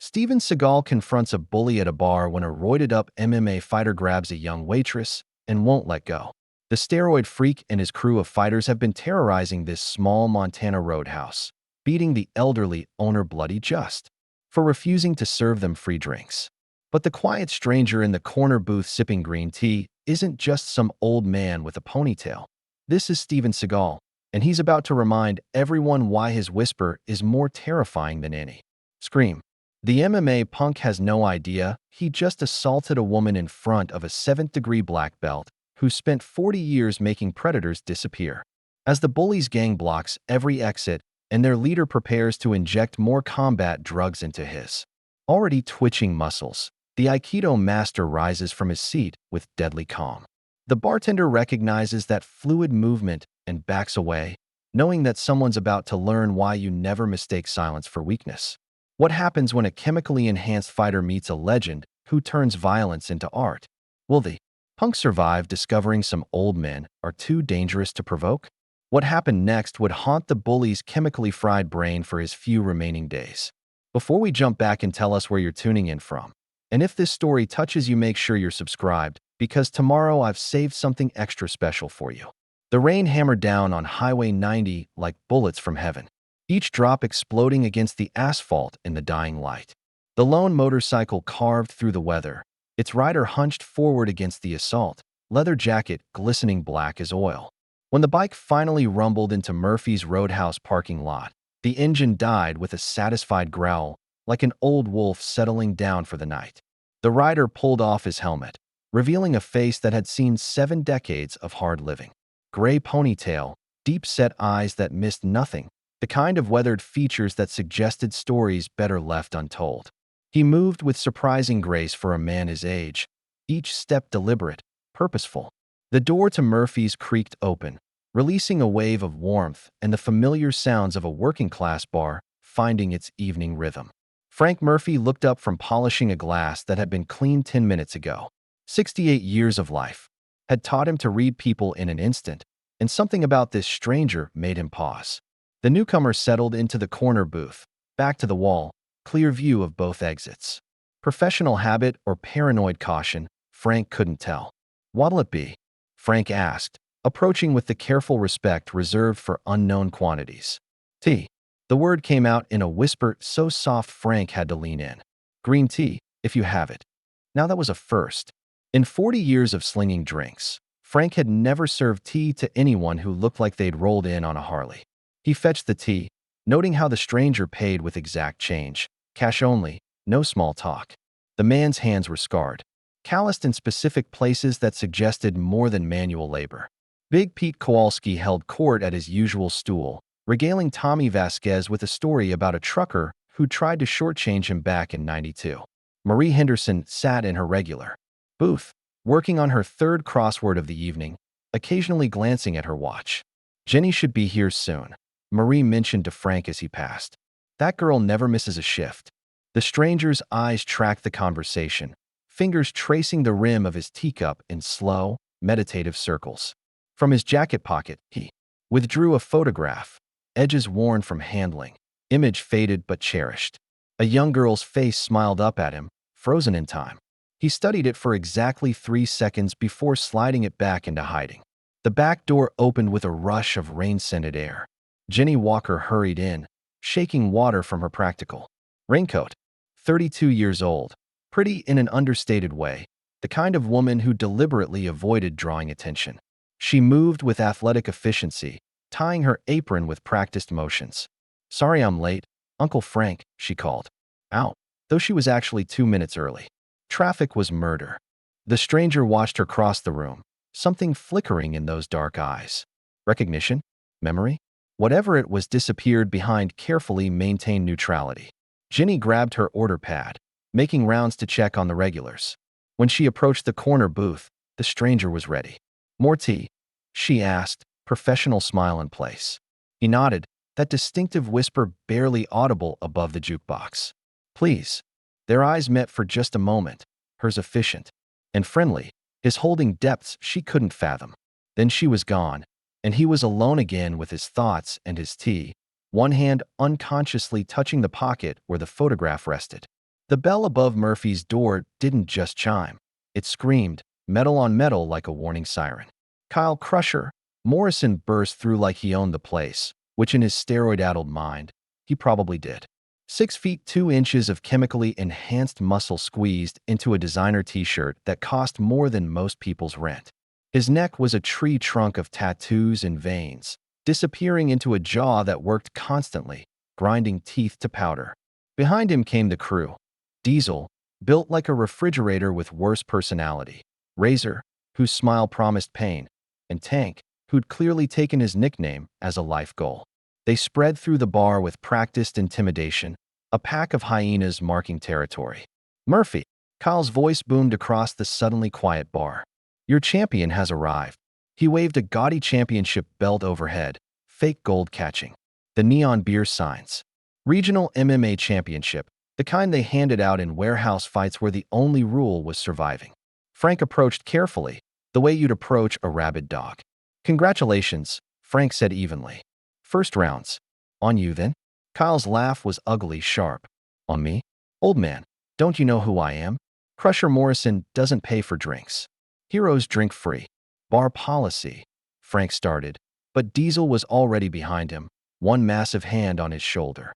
Steven Seagal confronts a bully at a bar when a roided-up MMA fighter grabs a young waitress and won't let go. The steroid freak and his crew of fighters have been terrorizing this small Montana roadhouse, beating the elderly owner bloody just for refusing to serve them free drinks. But the quiet stranger in the corner booth sipping green tea isn't just some old man with a ponytail. This is Steven Seagal, and he's about to remind everyone why his whisper is more terrifying than any scream. The MMA punk has no idea he just assaulted a woman in front of a 7th-degree black belt who spent 40 years making predators disappear. As the bullies' gang blocks every exit and their leader prepares to inject more combat drugs into his already twitching muscles, the aikido master rises from his seat with deadly calm. The bartender recognizes that fluid movement and backs away, knowing that someone's about to learn why you never mistake silence for weakness. What happens when a chemically enhanced fighter meets a legend who turns violence into art? Will the punk survive discovering some old men are too dangerous to provoke? What happened next would haunt the bully's chemically fried brain for his few remaining days. Before we jump back and tell us where you're tuning in from, and if this story touches you, make sure you're subscribed, because tomorrow I've saved something extra special for you. The rain hammered down on Highway 90 like bullets from heaven, each drop exploding against the asphalt in the dying light. The lone motorcycle carved through the weather, its rider hunched forward against the assault, leather jacket glistening black as oil. When the bike finally rumbled into Murphy's Roadhouse parking lot, the engine died with a satisfied growl, like an old wolf settling down for the night. The rider pulled off his helmet, revealing a face that had seen 7 decades of hard living. Gray ponytail, deep-set eyes that missed nothing, the kind of weathered features that suggested stories better left untold. He moved with surprising grace for a man his age, each step deliberate, purposeful. The door to Murphy's creaked open, releasing a wave of warmth and the familiar sounds of a working-class bar finding its evening rhythm. Frank Murphy looked up from polishing a glass that had been cleaned 10 minutes ago. 68 years of life had taught him to read people in an instant, and something about this stranger made him pause. The newcomer settled into the corner booth, back to the wall, clear view of both exits. Professional habit or paranoid caution, Frank couldn't tell. What'll it be? Frank asked, approaching with the careful respect reserved for unknown quantities. Tea. The word came out in a whisper so soft Frank had to lean in. Green tea, if you have it. Now that was a first. In 40 years of slinging drinks, Frank had never served tea to anyone who looked like they'd rolled in on a Harley. He fetched the tea, noting how the stranger paid with exact change, cash only, no small talk. The man's hands were scarred, calloused in specific places that suggested more than manual labor. Big Pete Kowalski held court at his usual stool, regaling Tommy Vasquez with a story about a trucker who tried to shortchange him back in '92. Marie Henderson sat in her regular booth, working on her 3rd crossword of the evening, occasionally glancing at her watch. Jenny should be here soon, Marie mentioned to Frank as he passed. That girl never misses a shift. The stranger's eyes tracked the conversation, fingers tracing the rim of his teacup in slow, meditative circles. From his jacket pocket, he withdrew a photograph, edges worn from handling, image faded but cherished. A young girl's face smiled up at him, frozen in time. He studied it for exactly 3 seconds before sliding it back into hiding. The back door opened with a rush of rain-scented air. Jenny Walker hurried in, shaking water from her practical raincoat. 32 years old, pretty in an understated way, the kind of woman who deliberately avoided drawing attention. She moved with athletic efficiency, tying her apron with practiced motions. "Sorry I'm late, Uncle Frank," she called out, though she was actually 2 minutes early. Traffic was murder. The stranger watched her cross the room, something flickering in those dark eyes. Recognition? Memory? Whatever it was disappeared behind carefully maintained neutrality. Jenny grabbed her order pad, making rounds to check on the regulars. When she approached the corner booth, the stranger was ready. "More tea?" she asked, professional smile in place. He nodded, that distinctive whisper barely audible above the jukebox. "Please." Their eyes met for just a moment, hers efficient and friendly, his holding depths she couldn't fathom. Then she was gone, and he was alone again with his thoughts and his tea, one hand unconsciously touching the pocket where the photograph rested. The bell above Murphy's door didn't just chime. It screamed, metal on metal like a warning siren. Kyle Crusher. Morrison burst through like he owned the place, which in his steroid-addled mind, he probably did. 6 feet 2 inches of chemically enhanced muscle squeezed into a designer t-shirt that cost more than most people's rent. His neck was a tree trunk of tattoos and veins, disappearing into a jaw that worked constantly, grinding teeth to powder. Behind him came the crew. Diesel, built like a refrigerator with worse personality. Razor, whose smile promised pain. And Tank, who'd clearly taken his nickname as a life goal. They spread through the bar with practiced intimidation, a pack of hyenas marking territory. Murphy, Kyle's voice boomed across the suddenly quiet bar. Your champion has arrived. He waved a gaudy championship belt overhead, fake gold catching. The neon beer signs. Regional MMA championship, the kind they handed out in warehouse fights where the only rule was surviving. Frank approached carefully, the way you'd approach a rabid dog. Congratulations, Frank said evenly. First rounds. On you then? Kyle's laugh was ugly sharp. On me? Old man, don't you know who I am? Crusher Morrison doesn't pay for drinks. Heroes drink free. Bar policy. Frank started, but Diesel was already behind him, one massive hand on his shoulder.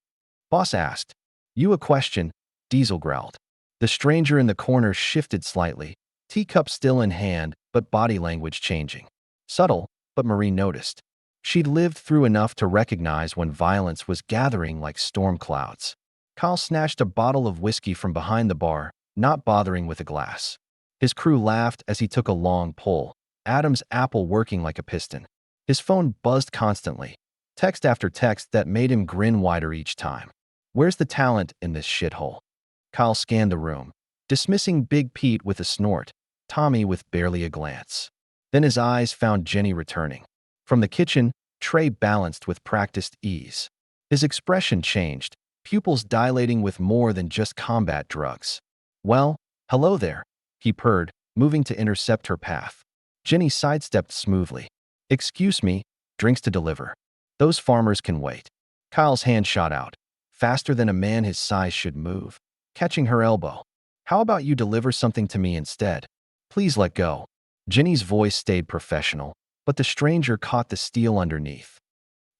Boss asked. You a question? Diesel growled. The stranger in the corner shifted slightly, teacup still in hand, but body language changing. Subtle, but Marie noticed. She'd lived through enough to recognize when violence was gathering like storm clouds. Kyle snatched a bottle of whiskey from behind the bar, not bothering with a glass. His crew laughed as he took a long pull, Adam's apple working like a piston. His phone buzzed constantly, text after text that made him grin wider each time. Where's the talent in this shithole? Kyle scanned the room, dismissing Big Pete with a snort, Tommy with barely a glance. Then his eyes found Jenny returning. From the kitchen, Trey balanced with practiced ease. His expression changed, pupils dilating with more than just combat drugs. Well, hello there, he purred, moving to intercept her path. Jenny sidestepped smoothly. Excuse me, drinks to deliver. Those farmers can wait. Kyle's hand shot out, faster than a man his size should move, catching her elbow. How about you deliver something to me instead? Please let go. Jenny's voice stayed professional, but the stranger caught the steel underneath.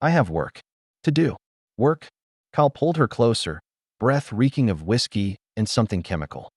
I have work to do. Work? Kyle pulled her closer, breath reeking of whiskey and something chemical.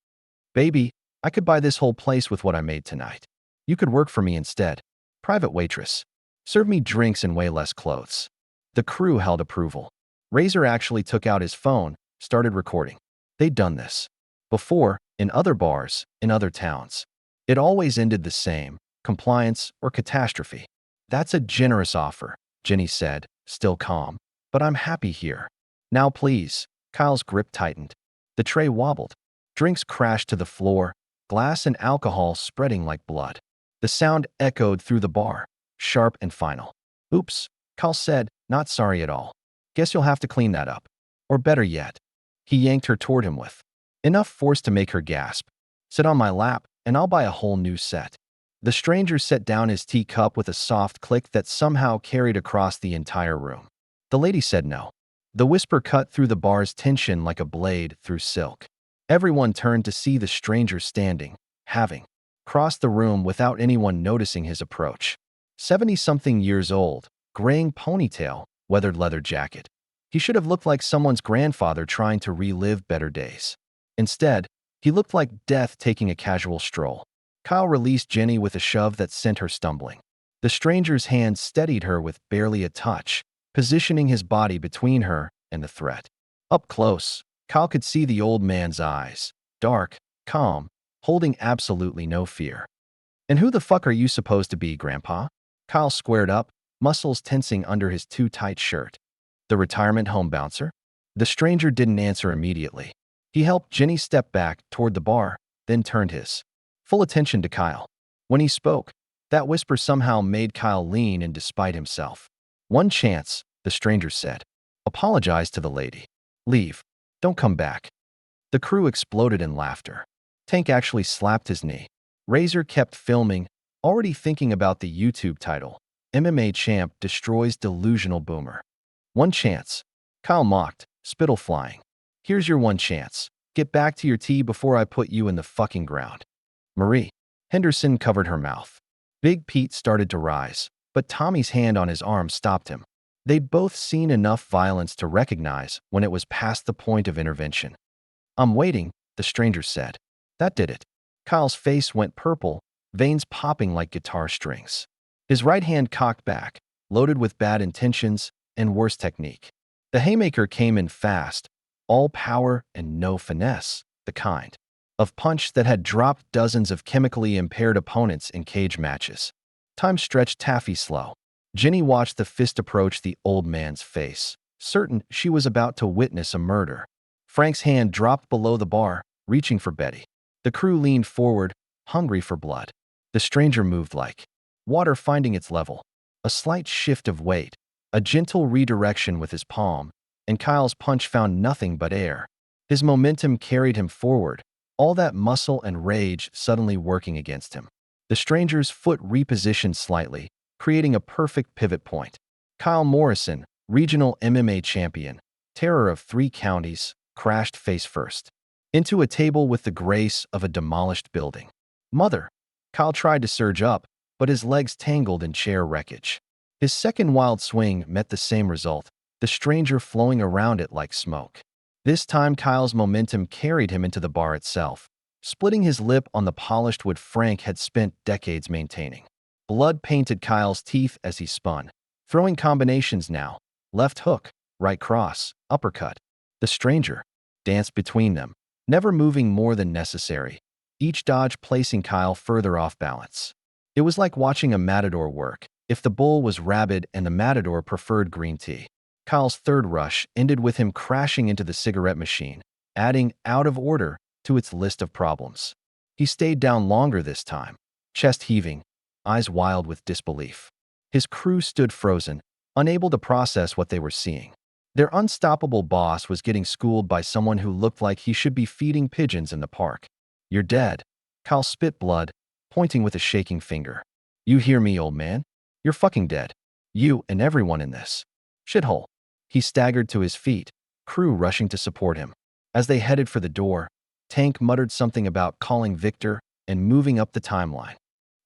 Baby, I could buy this whole place with what I made tonight. You could work for me instead. Private waitress. Serve me drinks and way less clothes. The crew held approval. Razor actually took out his phone, started recording. They'd done this before, in other bars, in other towns. It always ended the same. Compliance, or catastrophe. That's a generous offer, Jenny said, still calm. But I'm happy here. Now please. Kyle's grip tightened. The tray wobbled. Drinks crashed to the floor, glass and alcohol spreading like blood. The sound echoed through the bar, sharp and final. Oops, Kyle said, not sorry at all. Guess you'll have to clean that up. Or better yet. He yanked her toward him with enough force to make her gasp. Sit on my lap, and I'll buy a whole new set. The stranger set down his teacup with a soft click that somehow carried across the entire room. The lady said no. The whisper cut through the bar's tension like a blade through silk. Everyone turned to see the stranger standing, having crossed the room without anyone noticing his approach. 70-something years old, graying ponytail, weathered leather jacket. He should have looked like someone's grandfather trying to relive better days. Instead, he looked like death taking a casual stroll. Kyle released Jenny with a shove that sent her stumbling. The stranger's hand steadied her with barely a touch, positioning his body between her and the threat. Up close, Kyle could see the old man's eyes, dark, calm, holding absolutely no fear. And who the fuck are you supposed to be, Grandpa? Kyle squared up, muscles tensing under his too tight shirt. The retirement home bouncer? The stranger didn't answer immediately. He helped Jenny step back toward the bar, then turned his full attention to Kyle. When he spoke, that whisper somehow made Kyle lean in despite himself. One chance, the stranger said. Apologize to the lady. Leave. Don't come back. The crew exploded in laughter. Tank actually slapped his knee. Razor kept filming, already thinking about the YouTube title. MMA champ destroys delusional boomer. One chance. Kyle mocked, spittle flying. Here's your one chance. Get back to your tea before I put you in the fucking ground. Marie. Henderson covered her mouth. Big Pete started to rise, but Tommy's hand on his arm stopped him. They'd both seen enough violence to recognize when it was past the point of intervention. I'm waiting, the stranger said. That did it. Kyle's face went purple, veins popping like guitar strings. His right hand cocked back, loaded with bad intentions and worse technique. The haymaker came in fast, all power and no finesse, the kind of punch that had dropped dozens of chemically impaired opponents in cage matches. Time stretched taffy slow. Jenny watched the fist approach the old man's face, certain she was about to witness a murder. Frank's hand dropped below the bar, reaching for Betty. The crew leaned forward, hungry for blood. The stranger moved like water finding its level. A slight shift of weight, a gentle redirection with his palm, and Kyle's punch found nothing but air. His momentum carried him forward, all that muscle and rage suddenly working against him. The stranger's foot repositioned slightly, creating a perfect pivot point. Kyle Morrison, regional MMA champion, terror of 3 counties, crashed face first into a table with the grace of a demolished building. Mother! Kyle tried to surge up, but his legs tangled in chair wreckage. His second wild swing met the same result, the stranger flowing around it like smoke. This time Kyle's momentum carried him into the bar itself, splitting his lip on the polished wood Frank had spent decades maintaining. Blood painted Kyle's teeth as he spun, throwing combinations now, left hook, right cross, uppercut. The stranger danced between them, never moving more than necessary, each dodge placing Kyle further off balance. It was like watching a matador work, if the bull was rabid and the matador preferred green tea. Kyle's third rush ended with him crashing into the cigarette machine, adding out of order to its list of problems. He stayed down longer this time, chest heaving, eyes wild with disbelief. His crew stood frozen, unable to process what they were seeing. Their unstoppable boss was getting schooled by someone who looked like he should be feeding pigeons in the park. You're dead. Kyle spit blood, pointing with a shaking finger. You hear me, old man? You're fucking dead. You and everyone in this shithole. He staggered to his feet, crew rushing to support him. As they headed for the door, Tank muttered something about calling Victor and moving up the timeline.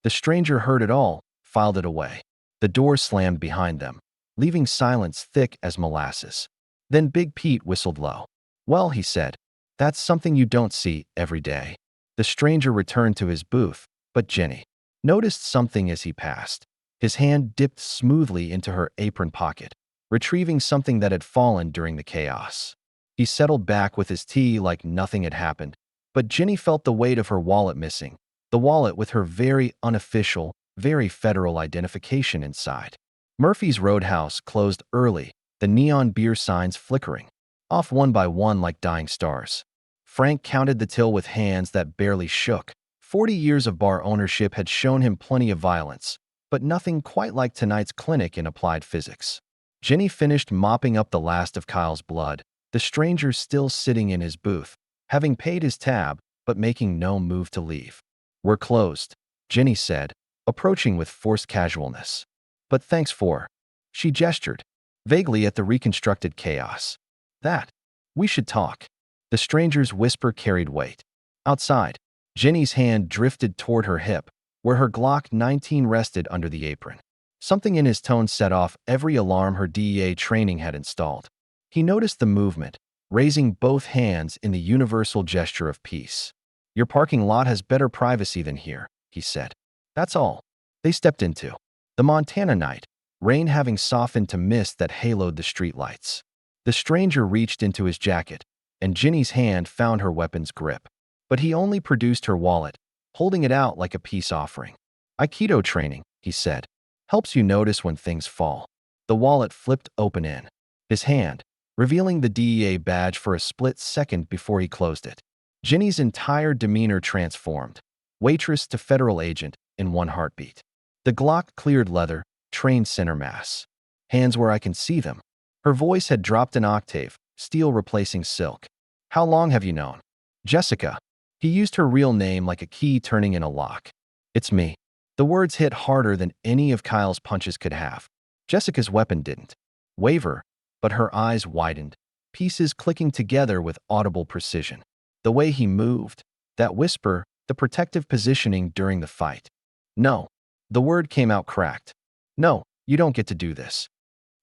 The stranger heard it all, filed it away. The door slammed behind them, leaving silence thick as molasses. Then Big Pete whistled low. Well, he said, that's something you don't see every day. The stranger returned to his booth, but Jenny noticed something as he passed. His hand dipped smoothly into her apron pocket, retrieving something that had fallen during the chaos. He settled back with his tea like nothing had happened, but Jenny felt the weight of her wallet missing, the wallet with her very unofficial, very federal identification inside. Murphy's Roadhouse closed early, the neon beer signs flickering, off one by one like dying stars. Frank counted the till with hands that barely shook. 40 years of bar ownership had shown him plenty of violence, but nothing quite like tonight's clinic in applied physics. Jenny finished mopping up the last of Kyle's blood, the stranger still sitting in his booth, having paid his tab, but making no move to leave. We're closed, Jenny said, approaching with forced casualness. But thanks for. She gestured, vaguely at the reconstructed chaos. That. We should talk. The stranger's whisper carried weight. Outside, Jenny's hand drifted toward her hip, where her Glock 19 rested under the apron. Something in his tone set off every alarm her DEA training had installed. He noticed the movement, raising both hands in the universal gesture of peace. Your parking lot has better privacy than here, he said. That's all. They stepped into the Montana night, rain having softened to mist that haloed the streetlights. The stranger reached into his jacket, and Jenny's hand found her weapon's grip. But he only produced her wallet, holding it out like a peace offering. Aikido training, he said. Helps you notice when things fall. The wallet flipped open in his hand, revealing the DEA badge for a split second before he closed it. Jenny's entire demeanor transformed, waitress to federal agent, in one heartbeat. The Glock cleared leather, trained center mass. Hands where I can see them. Her voice had dropped an octave, steel replacing silk. How long have you known? Jessica. He used her real name like a key turning in a lock. It's me. The words hit harder than any of Kyle's punches could have. Jessica's weapon didn't waver, but her eyes widened, pieces clicking together with audible precision. The way he moved, that whisper, the protective positioning during the fight. No. The word came out cracked. No, you don't get to do this.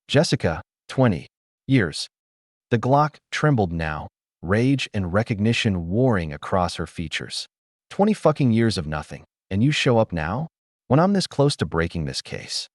Jessica, 20 years. The Glock trembled now, rage and recognition warring across her features. 20 fucking years of nothing, and you show up now? When I'm this close to breaking this case.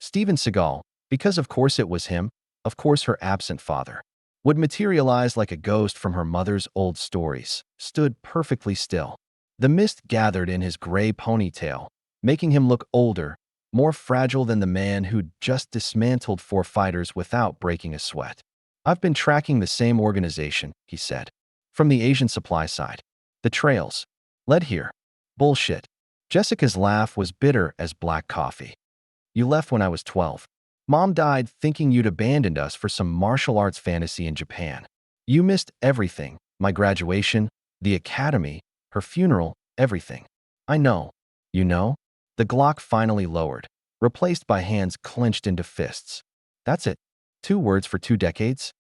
Steven Seagal, because of course it was him, of course her absent father, would materialize like a ghost from her mother's old stories, stood perfectly still. The mist gathered in his gray ponytail, making him look older, more fragile than the man who'd just dismantled 4 fighters without breaking a sweat. I've been tracking the same organization, he said. From the Asian supply side. The trails. Led here. Bullshit. Jessica's laugh was bitter as black coffee. You left when I was 12. Mom died thinking you'd abandoned us for some martial arts fantasy in Japan. You missed everything, my graduation, the academy, her funeral, everything. I know. You know? The Glock finally lowered, replaced by hands clenched into fists. That's it. 2 words for 2 decades?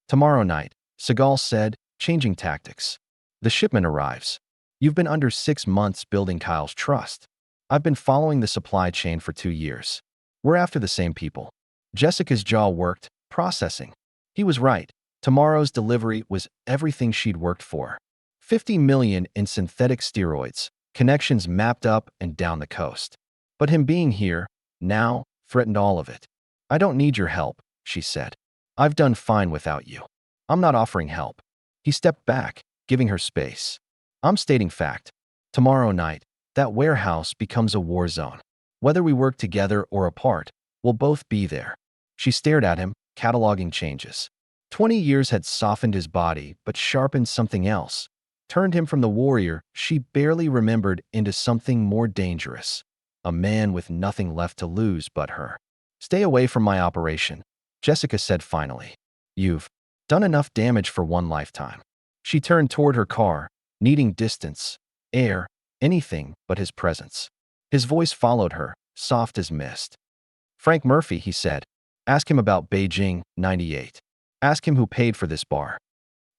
Tomorrow night, Seagal said, changing tactics. The shipment arrives. You've been under 6 months building Kyle's trust. I've been following the supply chain for 2 years. We're after the same people. Jessica's jaw worked, processing. He was right. Tomorrow's delivery was everything she'd worked for. 50 million in synthetic steroids, connections mapped up and down the coast. But him being here, now, threatened all of it. I don't need your help, she said. I've done fine without you. I'm not offering help. He stepped back, giving her space. I'm stating fact. Tomorrow night, that warehouse becomes a war zone. Whether we work together or apart, we'll both be there. She stared at him, cataloging changes. 20 years had softened his body, but sharpened something else. Turned him from the warrior she barely remembered into something more dangerous. A man with nothing left to lose but her. Stay away from my operation, Jessica said finally. You've done enough damage for one lifetime. She turned toward her car, needing distance, air, anything but his presence. His voice followed her, soft as mist. Frank Murphy, he said. Ask him about Beijing, 98. Ask him who paid for this bar.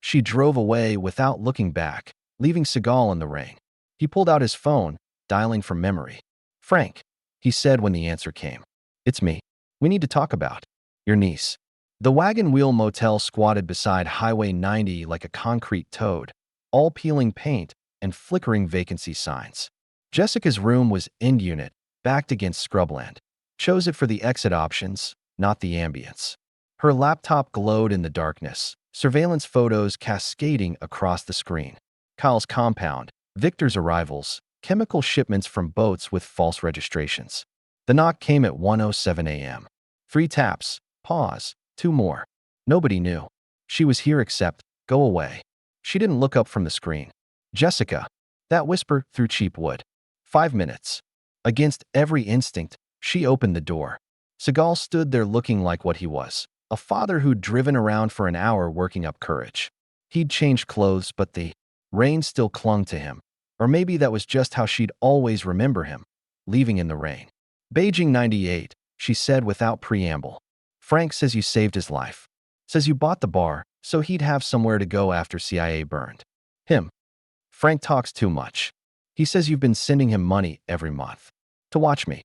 She drove away without looking back, leaving Seagal in the rain. He pulled out his phone, dialing from memory. Frank, he said when the answer came. It's me. We need to talk about your niece. The Wagon Wheel Motel squatted beside Highway 90 like a concrete toad, all peeling paint and flickering vacancy signs. Jessica's room was end unit, backed against scrubland. Chose it for the exit options, not the ambience. Her laptop glowed in the darkness, surveillance photos cascading across the screen. Kyle's compound, Victor's arrivals, chemical shipments from boats with false registrations. The knock came at 1:07 a.m. 3 taps, pause, 2 more. Nobody knew. She was here except, go away. She didn't look up from the screen. Jessica. That whisper through cheap wood. 5 minutes. Against every instinct, she opened the door. Seagal stood there looking like what he was. A father who'd driven around for an hour working up courage. He'd changed clothes, but the rain still clung to him. Or maybe that was just how she'd always remember him, leaving in the rain. Beijing 98, she said without preamble. Frank says you saved his life. Says you bought the bar, so he'd have somewhere to go after CIA burned him. Frank talks too much. He says you've been sending him money every month. To watch me.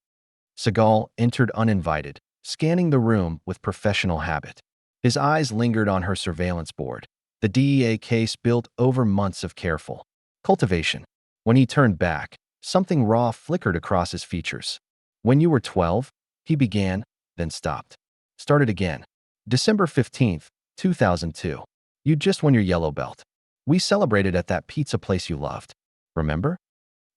Seagal entered uninvited, scanning the room with professional habit. His eyes lingered on her surveillance board, the DEA case built over months of careful cultivation. When he turned back, something raw flickered across his features. When you were 12, he began, then stopped. Started again. December 15th, 2002. You just won your yellow belt. We celebrated at that pizza place you loved. Remember?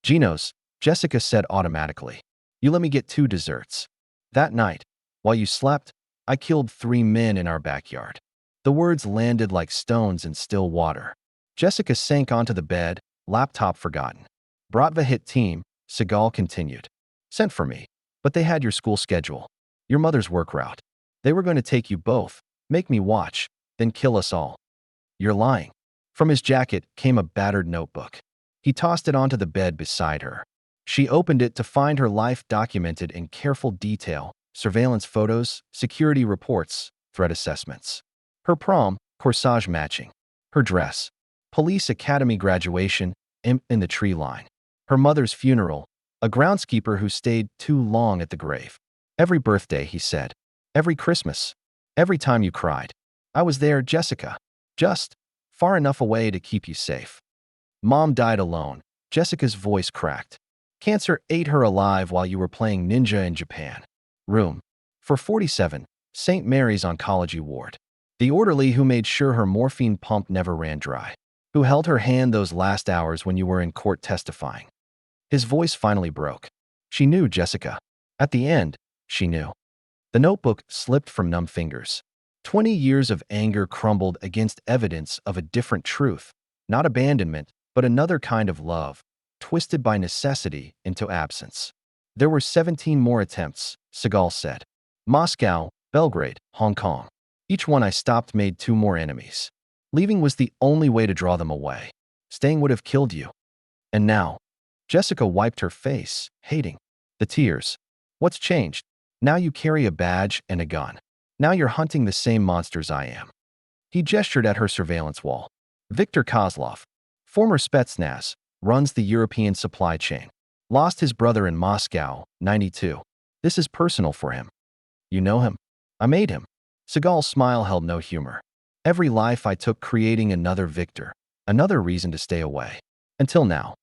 Gino's, Jessica said automatically. You let me get 2 desserts. That night, while you slept, I killed 3 men in our backyard. The words landed like stones in still water. Jessica sank onto the bed, laptop forgotten. Bratva hit team, Seagal continued. Sent for me, but they had your school schedule. Your mother's work route. They were going to take you both, make me watch, then kill us all. You're lying. From his jacket came a battered notebook. He tossed it onto the bed beside her. She opened it to find her life documented in careful detail, surveillance photos, security reports, threat assessments. Her prom, corsage matching. Her dress. police academy graduation, imp in the tree line. Her mother's funeral, a groundskeeper who stayed too long at the grave. Every birthday, he said. Every Christmas. Every time you cried. I was there, Jessica. Just far enough away to keep you safe. Mom died alone. Jessica's voice cracked. Cancer ate her alive while you were playing ninja in Japan. Room. For 47, St. Mary's Oncology Ward. The orderly who made sure her morphine pump never ran dry. Who held her hand those last hours when you were in court testifying. His voice finally broke. She knew, Jessica. At the end, she knew. The notebook slipped from numb fingers. 20 years of anger crumbled against evidence of a different truth. Not abandonment, but another kind of love, twisted by necessity into absence. There were 17 more attempts, Seagal said. Moscow, Belgrade, Hong Kong. Each one I stopped made 2 more enemies. Leaving was the only way to draw them away. Staying would have killed you. And now, Jessica wiped her face, hating the tears. What's changed? Now you carry a badge and a gun. Now you're hunting the same monsters I am. He gestured at her surveillance wall. Viktor Kozlov, former Spetsnaz, runs the European supply chain. Lost his brother in Moscow, 92. This is personal for him. You know him? I made him. Seagal's smile held no humor. Every life I took creating another Victor, another reason to stay away. Until now.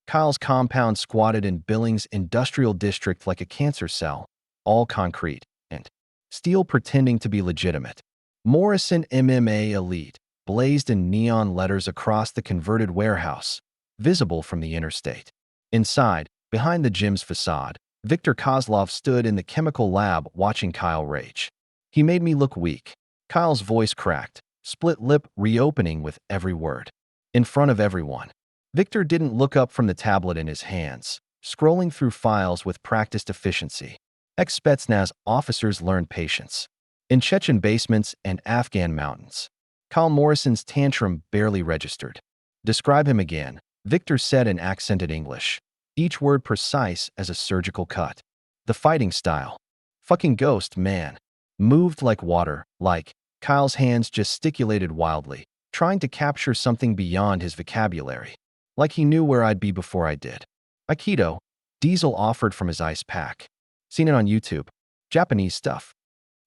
Kyle's compound squatted in Billings Industrial District like a cancer cell, all concrete and steel pretending to be legitimate. Morrison MMA Elite, blazed in neon letters across the converted warehouse, visible from the interstate. Inside, behind the gym's facade, Viktor Kozlov stood in the chemical lab watching Kyle rage. He made me look weak. Kyle's voice cracked, split lip reopening with every word. In front of everyone. Viktor didn't look up from the tablet in his hands, scrolling through files with practiced efficiency. Ex-Spetsnaz officers learned patience. In Chechen basements and Afghan mountains. Kyle Morrison's tantrum barely registered. Describe him again, Viktor said in accented English. Each word precise as a surgical cut. The fighting style. Fucking ghost, man. Moved like water, like Kyle's hands gesticulated wildly, trying to capture something beyond his vocabulary. Like he knew where I'd be before I did. Aikido, Diesel offered from his ice pack. Seen it on YouTube. Japanese stuff.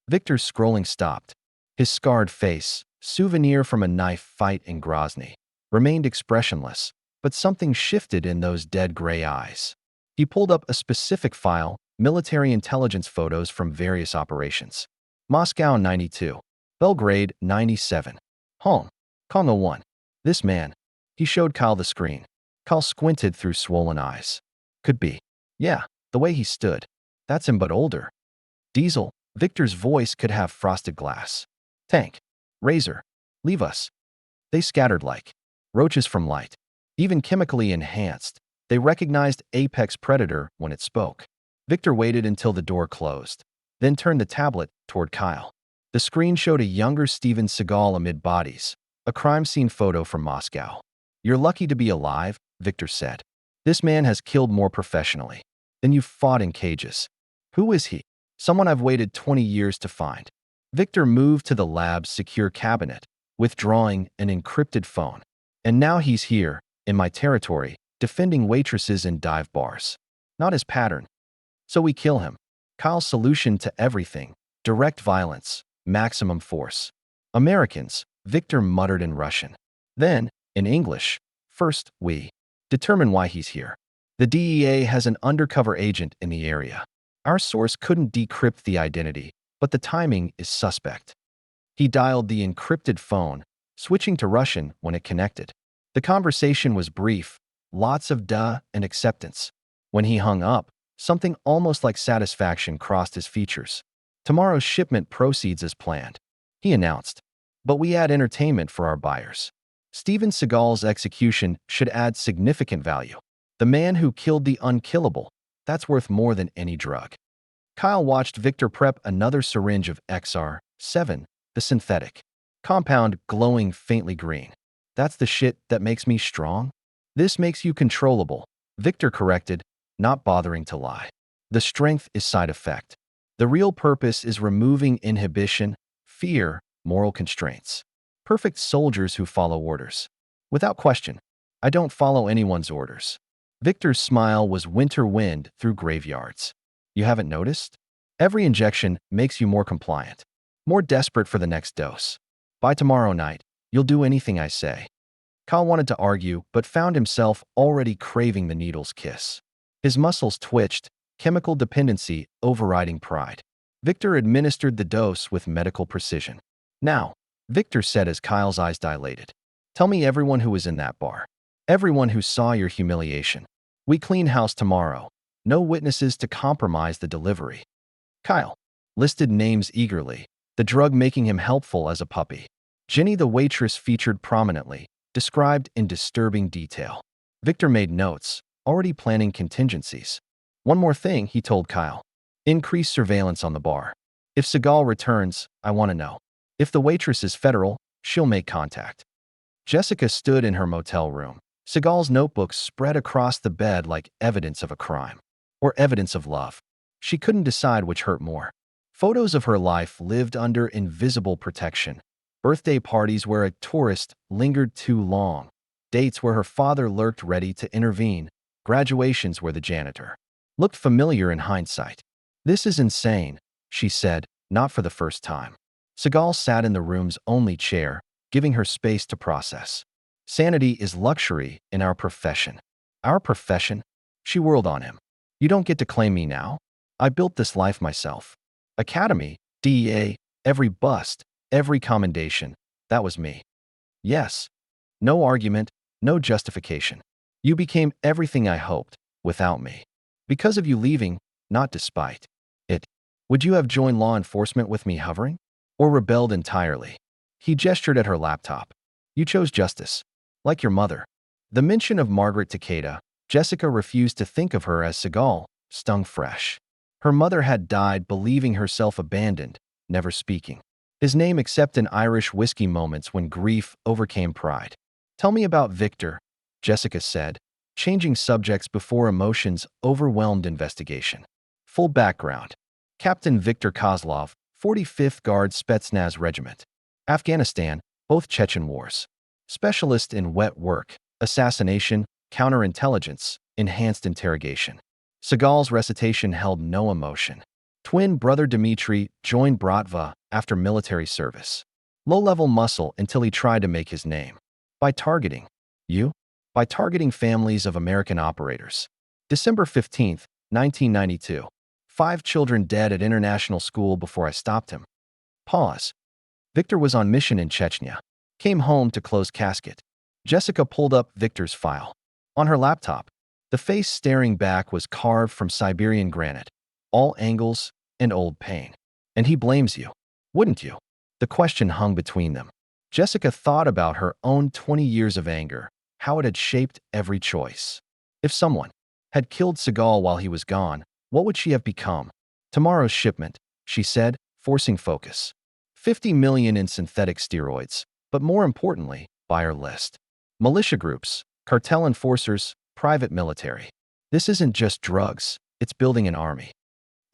Viktor's scrolling stopped. His scarred face, souvenir from a knife fight in Grozny, remained expressionless, but something shifted in those dead gray eyes. He pulled up a specific file, military intelligence photos from various operations. Moscow 92. Belgrade 97. Hong Kong 01. This man. He showed Kyle the screen. Kyle squinted through swollen eyes. Could be. Yeah, the way he stood. That's him but older. Diesel, Viktor's voice could have frosted glass. Tank. Razor. Leave us. They scattered like roaches from light. Even chemically enhanced, they recognized apex predator when it spoke. Viktor waited until the door closed, then turned the tablet toward Kyle. The screen showed a younger Steven Seagal amid bodies, a crime scene photo from Moscow. You're lucky to be alive, Viktor said. This man has killed more professionally than you've fought in cages. Who is he? Someone I've waited 20 years to find. Viktor moved to the lab's secure cabinet, withdrawing an encrypted phone. And now he's here, in my territory, defending waitresses in dive bars. Not his pattern. So we kill him. Kyle's solution to everything. Direct violence. Maximum force. Americans, Viktor muttered in Russian. Then, in English, first, we determine why he's here. The DEA has an undercover agent in the area. Our source couldn't decrypt the identity, but the timing is suspect. He dialed the encrypted phone, switching to Russian when it connected. The conversation was brief, lots of duh and acceptance. When he hung up, something almost like satisfaction crossed his features. Tomorrow's shipment proceeds as planned, he announced. But we add entertainment for our buyers. Steven Seagal's execution should add significant value. The man who killed the unkillable, that's worth more than any drug. Kyle watched Viktor prep another syringe of XR7, the synthetic compound glowing faintly green. That's the shit that makes me strong? This makes you controllable, Viktor corrected, not bothering to lie. The strength is side effect. The real purpose is removing inhibition, fear, moral constraints. Perfect soldiers who follow orders. Without question, I don't follow anyone's orders. Victor's smile was winter wind through graveyards. You haven't noticed? Every injection makes you more compliant, more desperate for the next dose. By tomorrow night, you'll do anything I say. Kyle wanted to argue, but found himself already craving the needle's kiss. His muscles twitched, chemical dependency overriding pride. Victor administered the dose with medical precision. Now, Victor said as Kyle's eyes dilated, tell me everyone who was in that bar. Everyone who saw your humiliation. We clean house tomorrow. No witnesses to compromise the delivery. Kyle listed names eagerly, the drug making him helpful as a puppy. Jenny the waitress featured prominently, described in disturbing detail. Victor made notes, already planning contingencies. One more thing, he told Kyle. Increase surveillance on the bar. If Seagal returns, I want to know. If the waitress is federal, she'll make contact. Jessica stood in her motel room. Seagal's notebooks spread across the bed like evidence of a crime. Or evidence of love. She couldn't decide which hurt more. Photos of her life lived under invisible protection. Birthday parties where a tourist lingered too long. Dates where her father lurked ready to intervene. Graduations where the janitor looked familiar in hindsight. This is insane, she said, not for the first time. Seagal sat in the room's only chair, giving her space to process. Sanity is luxury in our profession. Our profession? She whirled on him. You don't get to claim me now. I built this life myself. Academy, DEA, every bust, every commendation. That was me. Yes. No argument, no justification. You became everything I hoped, without me. Because of you leaving, not despite it. Would you have joined law enforcement with me hovering? Or rebelled entirely? He gestured at her laptop. You chose justice. Like your mother. The mention of Margaret Takeda, Jessica refused to think of her as Seagal, stung fresh. Her mother had died believing herself abandoned, never speaking his name except in Irish whiskey moments when grief overcame pride. Tell me about Victor, Jessica said, changing subjects before emotions overwhelmed investigation. Full background. Captain Viktor Kozlov, 45th Guard Spetsnaz Regiment. Afghanistan, both Chechen wars. Specialist in wet work, assassination, counterintelligence, enhanced interrogation. Seagal's recitation held no emotion. Twin brother Dmitri joined Bratva after military service. Low-level muscle until he tried to make his name. By targeting you? By targeting families of American operators. December 15, 1992. 5 children dead at international school before I stopped him. Pause. Victor was on mission in Chechnya. Came home to close casket. Jessica pulled up Victor's file. On her laptop, the face staring back was carved from Siberian granite. All angles and old pain. And he blames you. Wouldn't you? The question hung between them. Jessica thought about her own 20 years of anger, how it had shaped every choice. If someone had killed Seagal while he was gone, what would she have become? Tomorrow's shipment, she said, forcing focus. 50 million in synthetic steroids, but more importantly, buyer list. Militia groups, cartel enforcers, private military. This isn't just drugs, it's building an army.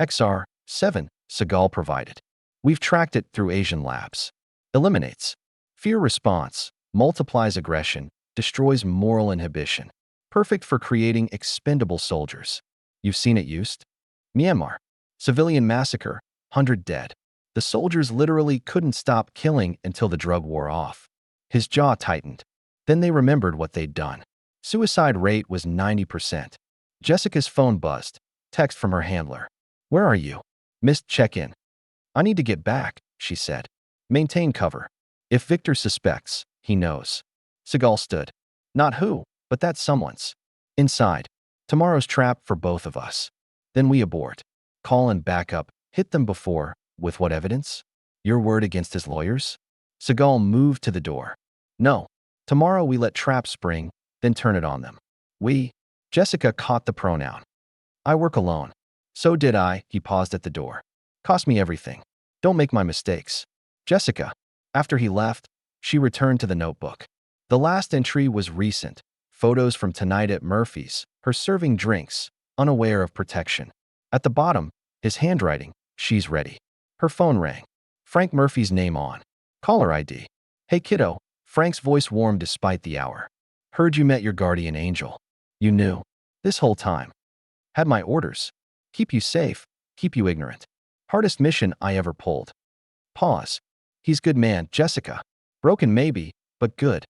XR-7, Seagal provided. We've tracked it through Asian labs. Eliminates fear response, multiplies aggression, destroys moral inhibition. Perfect for creating expendable soldiers. You've seen it used? Myanmar. Civilian massacre, 100 dead. The soldiers literally couldn't stop killing until the drug wore off. His jaw tightened. Then they remembered what they'd done. Suicide rate was 90%. Jessica's phone buzzed. Text from her handler. Where are you? Missed check-in. I need to get back, she said. Maintain cover. If Victor suspects, he knows. Seagal stood. Not who, but that someone's. Inside. Tomorrow's trap for both of us. Then we abort. Call and back up. Hit them before. With what evidence? Your word against his lawyers? Seagal moved to the door. No. Tomorrow we let traps spring, then turn it on them. We. Jessica caught the pronoun. I work alone. So did I. He paused at the door. Cost me everything. Don't make my mistakes. Jessica. After he left, she returned to the notebook. The last entry was recent. Photos from tonight at Murphy's, her serving drinks, unaware of protection. At the bottom, his handwriting, she's ready. Her phone rang. Frank Murphy's name on. Caller ID. Hey kiddo, Frank's voice warmed despite the hour. Heard you met your guardian angel. You knew. This whole time. Had my orders. Keep you safe. Keep you ignorant. Hardest mission I ever pulled. Pause. He's good man, Jessica. Broken maybe, but good.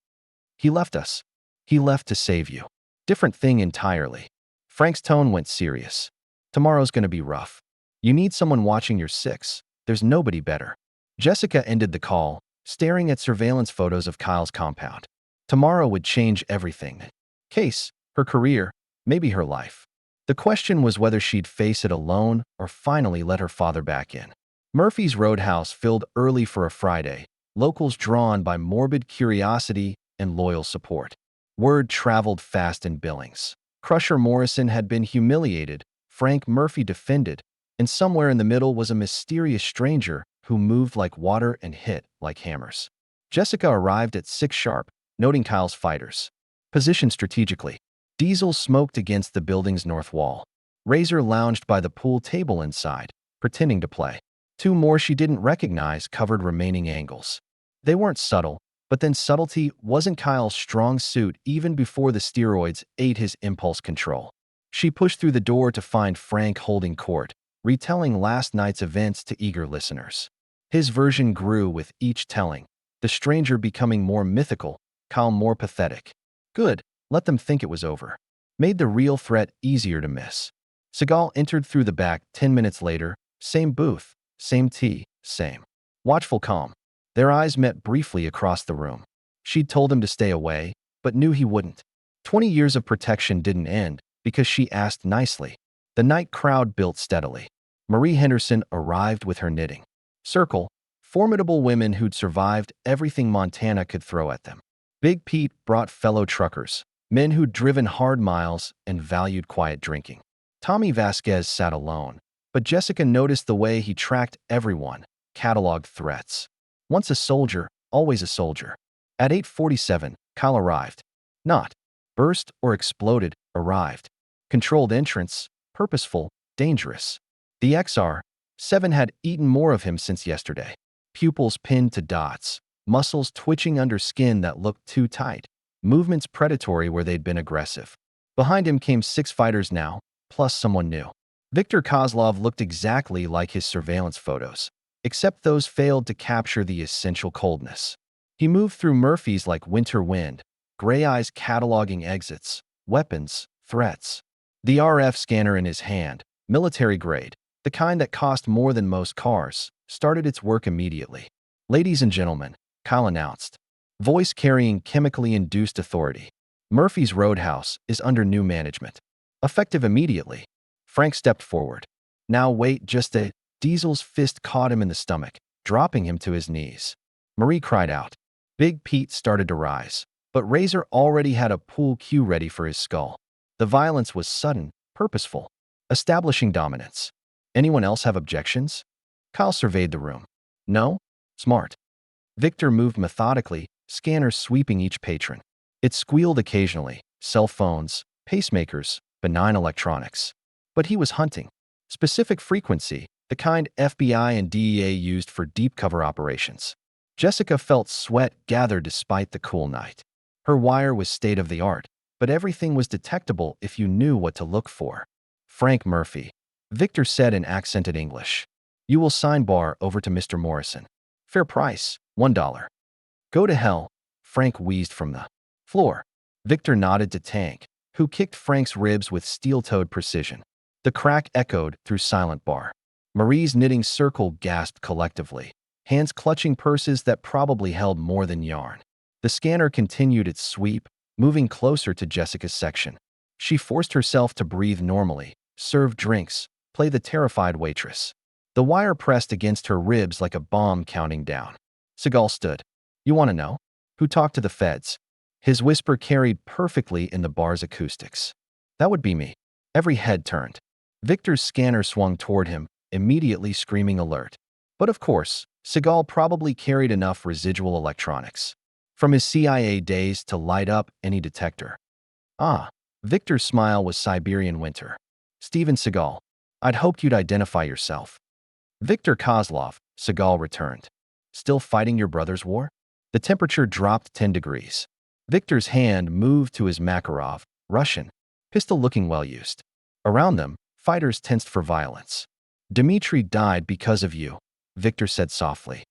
He left us. He left to save you. Different thing entirely. Frank's tone went serious. Tomorrow's gonna be rough. You need someone watching your six. There's nobody better. Jessica ended the call, staring at surveillance photos of Kyle's compound. Tomorrow would change everything. Case, her career, maybe her life. The question was whether she'd face it alone or finally let her father back in. Murphy's Roadhouse filled early for a Friday, locals drawn by morbid curiosity and loyal support. Word traveled fast in Billings. Crusher Morrison had been humiliated, Frank Murphy defended, and somewhere in the middle was a mysterious stranger who moved like water and hit like hammers. Jessica arrived at 6 sharp, noting Kyle's fighters. Positioned strategically. Diesel smoked against the building's north wall. Razor lounged by the pool table inside, pretending to play. 2 more she didn't recognize covered remaining angles. They weren't subtle, but then subtlety wasn't Kyle's strong suit even before the steroids ate his impulse control. She pushed through the door to find Frank holding court, retelling last night's events to eager listeners. His version grew with each telling, the stranger becoming more mythical, Kyle more pathetic. Good, let them think it was over. Made the real threat easier to miss. Seagal entered through the back 10 minutes later, same booth, same tea, same. Watchful calm. Their eyes met briefly across the room. She'd told him to stay away, but knew he wouldn't. 20 years of protection didn't end because she asked nicely. The night crowd built steadily. Marie Henderson arrived with her knitting. Circle, formidable women who'd survived everything Montana could throw at them. Big Pete brought fellow truckers, men who'd driven hard miles and valued quiet drinking. Tommy Vasquez sat alone, but Jessica noticed the way he tracked everyone, cataloged threats. Once a soldier, always a soldier. At 8:47, Kyle arrived. Not burst or exploded, arrived. Controlled entrance, purposeful, dangerous. The XR-7 had eaten more of him since yesterday. Pupils pinned to dots, muscles twitching under skin that looked too tight, movements predatory where they'd been aggressive. Behind him came 6 fighters now, plus someone new. Victor Kozlov looked exactly like his surveillance photos, except those failed to capture the essential coldness. He moved through Murphy's like winter wind, gray eyes cataloging exits, weapons, threats. The RF scanner in his hand, military grade, the kind that cost more than most cars, started its work immediately. Ladies and gentlemen, Kyle announced, voice carrying chemically induced authority. Murphy's Roadhouse is under new management. Effective immediately. Frank stepped forward. Now wait just a... Diesel's fist caught him in the stomach, dropping him to his knees. Marie cried out. Big Pete started to rise, but Razor already had a pool cue ready for his skull. The violence was sudden, purposeful, establishing dominance. Anyone else have objections? Kyle surveyed the room. No? Smart. Victor moved methodically, scanners sweeping each patron. It squealed occasionally, cell phones, pacemakers, benign electronics. But he was hunting. Specific frequency, the kind FBI and DEA used for deep cover operations. Jessica felt sweat gather despite the cool night. Her wire was state-of-the-art, but everything was detectable if you knew what to look for. Frank Murphy. Victor said in accented English. You will sign bar over to Mr. Morrison. Fair price, $1. Go to hell, Frank wheezed from the floor. Victor nodded to Tank, who kicked Frank's ribs with steel-toed precision. The crack echoed through silent bar. Marie's knitting circle gasped collectively, hands clutching purses that probably held more than yarn. The scanner continued its sweep, moving closer to Jessica's section. She forced herself to breathe normally, serve drinks, play the terrified waitress. The wire pressed against her ribs like a bomb counting down. Seagal stood. You want to know? Who talked to the feds? His whisper carried perfectly in the bar's acoustics. That would be me. Every head turned. Victor's scanner swung toward him, immediately screaming alert. But of course, Seagal probably carried enough residual electronics from his CIA days to light up any detector. Ah, Victor's smile was Siberian winter. Steven Seagal, I'd hoped you'd identify yourself. Victor Kozlov, Seagal returned. Still fighting your brother's war? The temperature dropped 10 degrees. Victor's hand moved to his Makarov, Russian, pistol looking well used. Around them, fighters tensed for violence. Dmitri died because of you, Victor said softly.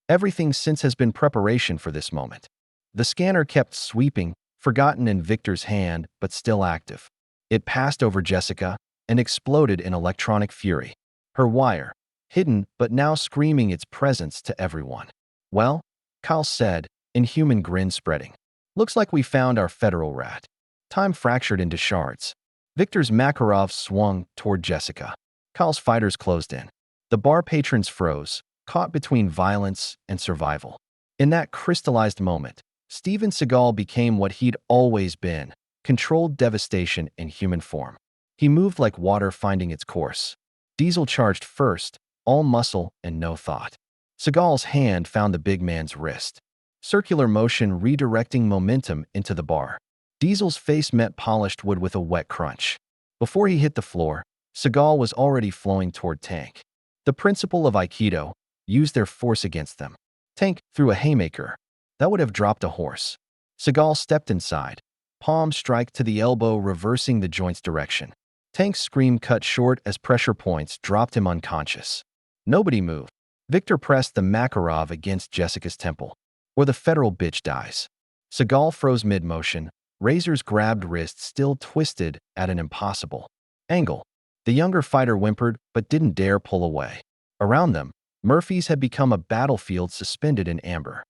Everything since has been preparation for this moment. The scanner kept sweeping, forgotten in Victor's hand, but still active. It passed over Jessica and exploded in electronic fury. Her wire, hidden but now screaming its presence to everyone. Well, Kyle said, inhuman grin spreading. Looks like we found our federal rat. Time fractured into shards. Victor's Makarov swung toward Jessica. Kyle's fighters closed in. The bar patrons froze, caught between violence and survival. In that crystallized moment, Steven Seagal became what he'd always been, controlled devastation in human form. He moved like water finding its course. Diesel charged first, all muscle and no thought. Seagal's hand found the big man's wrist. Circular motion redirecting momentum into the bar. Diesel's face met polished wood with a wet crunch. Before he hit the floor, Seagal was already flowing toward Tank. The principle of aikido, use their force against them. Tank threw a haymaker. That would have dropped a horse. Seagal stepped inside, palm strike to the elbow reversing the joint's direction. Tank's scream cut short as pressure points dropped him unconscious. Nobody moved. Victor pressed the Makarov against Jessica's temple. Or the federal bitch dies. Seagal froze mid-motion, razors grabbed wrists still twisted at an impossible angle. The younger fighter whimpered but didn't dare pull away. Around them, Murphy's had become a battlefield suspended in amber.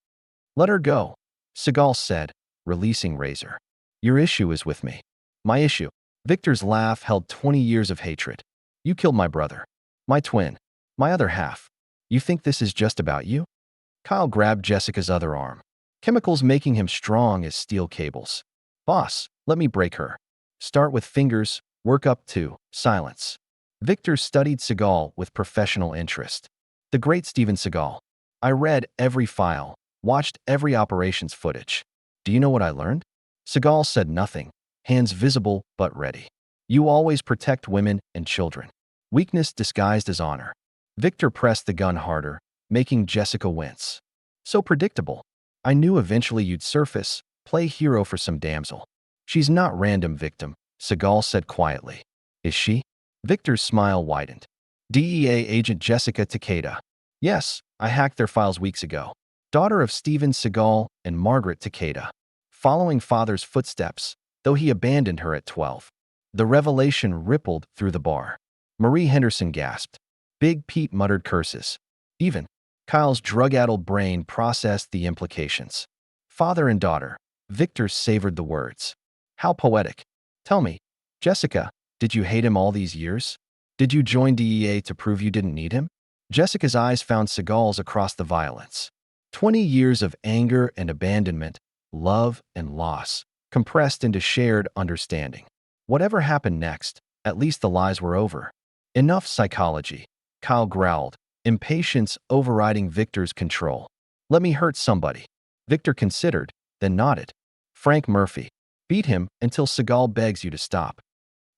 Let her go, Seagal said, releasing Razor. Your issue is with me. My issue. Victor's laugh held 20 years of hatred. You killed my brother. My twin. My other half. You think this is just about you? Kyle grabbed Jessica's other arm. Chemicals making him strong as steel cables. Boss, let me break her. Start with fingers, work up to silence. Victor studied Seagal with professional interest. The great Steven Seagal. I read every file, watched every operations footage. Do you know what I learned? Seagal said nothing, hands visible but ready. You always protect women and children. Weakness disguised as honor. Victor pressed the gun harder, making Jessica wince. So predictable. I knew eventually you'd surface, play hero for some damsel. She's not random victim, Seagal said quietly. Is she? Victor's smile widened. DEA agent Jessica Takeda. Yes, I hacked their files weeks ago. Daughter of Steven Seagal and Margaret Takeda. Following father's footsteps, though he abandoned her at 12. The revelation rippled through the bar. Marie Henderson gasped. Big Pete muttered curses. Even Kyle's drug-addled brain processed the implications. Father and daughter. Victor savored the words. How poetic. Tell me, Jessica, did you hate him all these years? Did you join DEA to prove you didn't need him? Jessica's eyes found Seagal's across the violence. 20 years of anger and abandonment, love and loss, compressed into shared understanding. Whatever happened next, at least the lies were over. Enough psychology, Kyle growled, impatience overriding Victor's control. Let me hurt somebody. Victor considered, then nodded. Frank Murphy. Beat him until Seagal begs you to stop.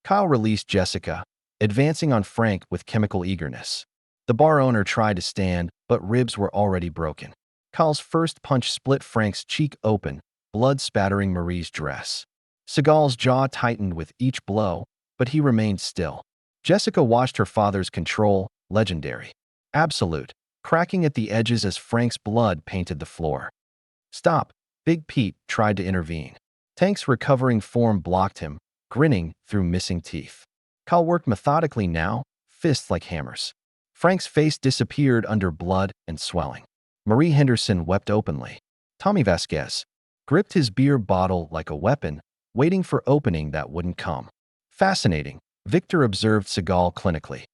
Kyle released Jessica, advancing on Frank with chemical eagerness. The bar owner tried to stand, but ribs were already broken. Kyle's first punch split Frank's cheek open, blood spattering Marie's dress. Seagal's jaw tightened with each blow, but he remained still. Jessica watched her father's control, legendary. Absolute, cracking at the edges as Frank's blood painted the floor. Stop, Big Pete tried to intervene. Tank's recovering form blocked him, grinning through missing teeth. Kyle worked methodically now, fists like hammers. Frank's face disappeared under blood and swelling. Marie Henderson wept openly. Tommy Vasquez gripped his beer bottle like a weapon, waiting for opening that wouldn't come. Fascinating, Victor observed Seagal clinically.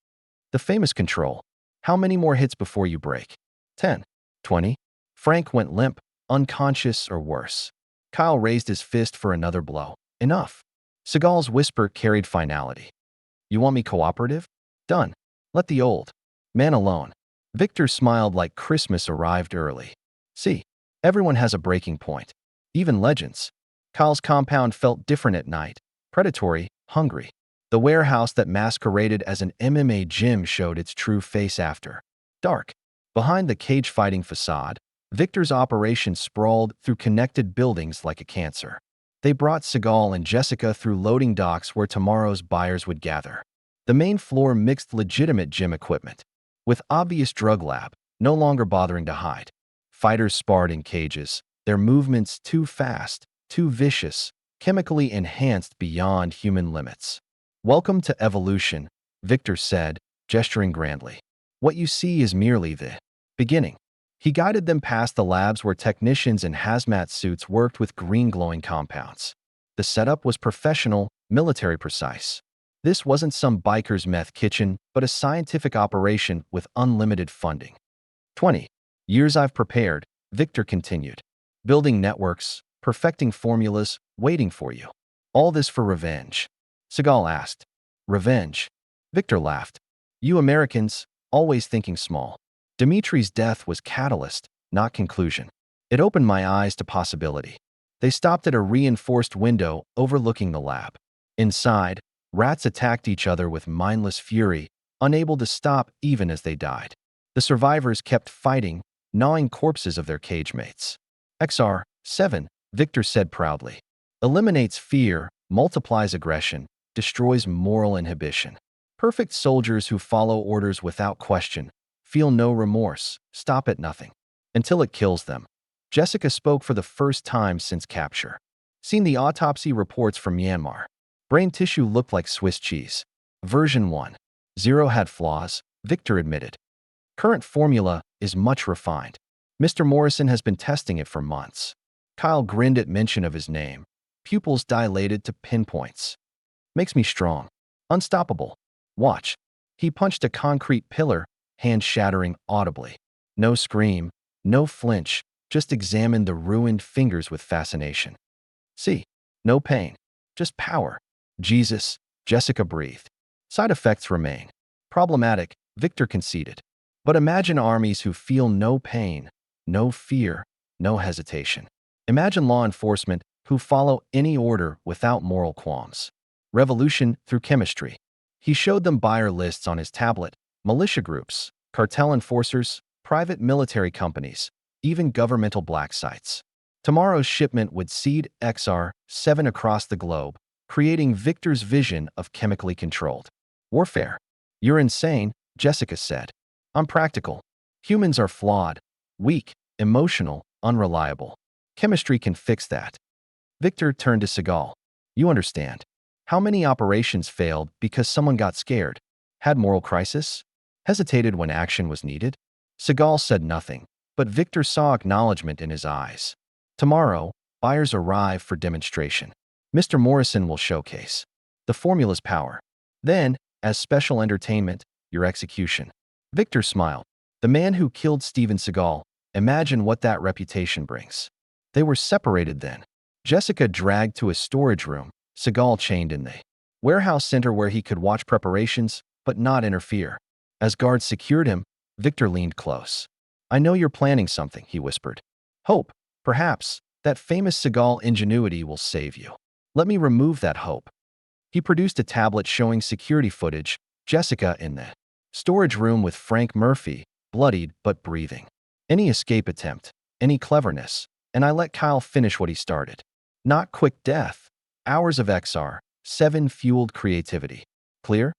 The famous control. How many more hits before you break? 10. 20. Frank went limp, unconscious or worse. Kyle raised his fist for another blow. Enough. Seagal's whisper carried finality. You want me cooperative? Done. Let the old man alone. Victor smiled like Christmas arrived early. See, everyone has a breaking point. Even legends. Kyle's compound felt different at night. Predatory, hungry. The warehouse that masqueraded as an MMA gym showed its true face after dark. Behind the cage-fighting facade, Victor's operation sprawled through connected buildings like a cancer. They brought Seagal and Jessica through loading docks where tomorrow's buyers would gather. The main floor mixed legitimate gym equipment with obvious drug lab, no longer bothering to hide. Fighters sparred in cages, their movements too fast, too vicious, chemically enhanced beyond human limits. "Welcome to evolution," Victor said, gesturing grandly. "What you see is merely the beginning." He guided them past the labs where technicians in hazmat suits worked with green glowing compounds. The setup was professional, military precise. This wasn't some biker's meth kitchen, but a scientific operation with unlimited funding. 20 years I've prepared, Victor continued. Building networks, perfecting formulas, waiting for you. All this for revenge. Seagal asked. Revenge? Victor laughed. You Americans, always thinking small. Dimitri's death was catalyst, not conclusion. It opened my eyes to possibility. They stopped at a reinforced window overlooking the lab. Inside, rats attacked each other with mindless fury, unable to stop even as they died. The survivors kept fighting, gnawing corpses of their cage mates. XR-7, Victor said proudly. Eliminates fear, multiplies aggression, destroys moral inhibition. Perfect soldiers who follow orders without question, feel no remorse, stop at nothing. Until it kills them. Jessica spoke for the first time since capture. Seen the autopsy reports from Myanmar. Brain tissue looked like Swiss cheese. Version 1.0 had flaws, Victor admitted. Current formula is much refined. Mr. Morrison has been testing it for months. Kyle grinned at mention of his name. Pupils dilated to pinpoints. Makes me strong. Unstoppable. Watch. He punched a concrete pillar, hand shattering audibly. No scream, no flinch, just examined the ruined fingers with fascination. See, no pain, just power. Jesus, Jessica breathed. Side effects remain. Problematic, Victor conceded. But imagine armies who feel no pain, no fear, no hesitation. Imagine law enforcement who follow any order without moral qualms. Revolution through chemistry. He showed them buyer lists on his tablet, militia groups, cartel enforcers, private military companies, even governmental black sites. Tomorrow's shipment would seed XR-7 across the globe, creating Victor's vision of chemically controlled warfare. You're insane, Jessica said. I'm practical. Humans are flawed, weak, emotional, unreliable. Chemistry can fix that. Victor turned to Seagal. You understand. How many operations failed because someone got scared, had moral crisis, hesitated when action was needed? Seagal said nothing, but Victor saw acknowledgement in his eyes. Tomorrow, buyers arrive for demonstration. Mr. Morrison will showcase the formula's power. Then, as special entertainment, your execution. Victor smiled. The man who killed Steven Seagal, imagine what that reputation brings. They were separated then. Jessica dragged to a storage room, Seagal chained in the warehouse center where he could watch preparations, but not interfere. As guards secured him, Victor leaned close. I know you're planning something, he whispered. Hope, perhaps, that famous Seagal ingenuity will save you. Let me remove that hope. He produced a tablet showing security footage, Jessica in the storage room with Frank Murphy, bloodied but breathing. Any escape attempt, any cleverness, and I let Kyle finish what he started. Not quick death. Hours of XR-7 fueled creativity. Clear?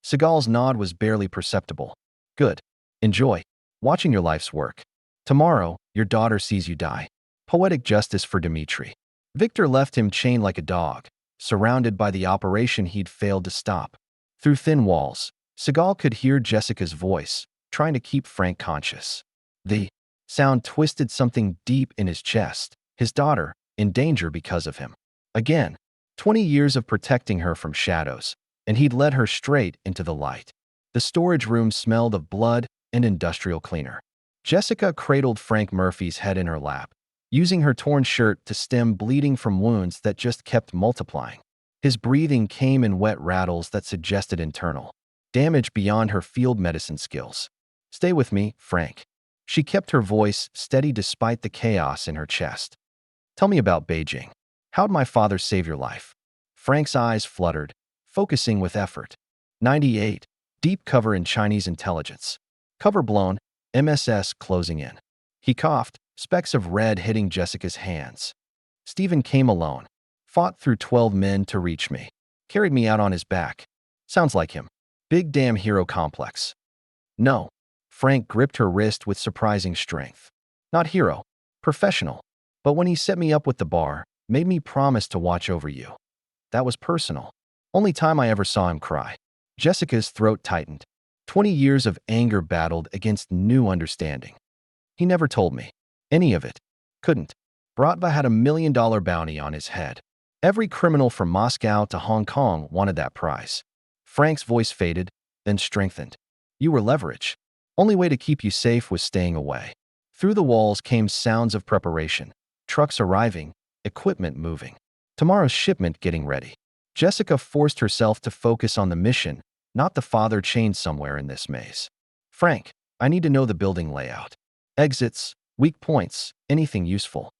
Seagal's nod was barely perceptible. Good. Enjoy. Watching your life's work. Tomorrow, your daughter sees you die. Poetic justice for Dimitri. Victor left him chained like a dog, surrounded by the operation he'd failed to stop. Through thin walls, Seagal could hear Jessica's voice, trying to keep Frank conscious. The sound twisted something deep in his chest. His daughter, in danger because of him. Again, 20 years of protecting her from shadows, and he'd led her straight into the light. The storage room smelled of blood and industrial cleaner. Jessica cradled Frank Murphy's head in her lap, using her torn shirt to stem bleeding from wounds that just kept multiplying. His breathing came in wet rattles that suggested internal damage beyond her field medicine skills. Stay with me, Frank. She kept her voice steady despite the chaos in her chest. Tell me about Beijing. How'd my father save your life? Frank's eyes fluttered, focusing with effort. 98. Deep cover in Chinese intelligence. Cover blown, MSS closing in. He coughed, specks of red hitting Jessica's hands. Steven came alone, fought through 12 men to reach me, carried me out on his back. Sounds like him. Big damn hero complex. No. Frank gripped her wrist with surprising strength. Not hero. Professional. But when he set me up with the bar, made me promise to watch over you. That was personal. Only time I ever saw him cry. Jessica's throat tightened. 20 years of anger battled against new understanding. He never told me. Any of it. Couldn't. Bratva had $1 million bounty on his head. Every criminal from Moscow to Hong Kong wanted that prize. Frank's voice faded, then strengthened. You were leverage. Only way to keep you safe was staying away. Through the walls came sounds of preparation. Trucks arriving, equipment moving. Tomorrow's shipment getting ready. Jessica forced herself to focus on the mission, not the father chained somewhere in this maze. Frank, I need to know the building layout. Exits, weak points, anything useful.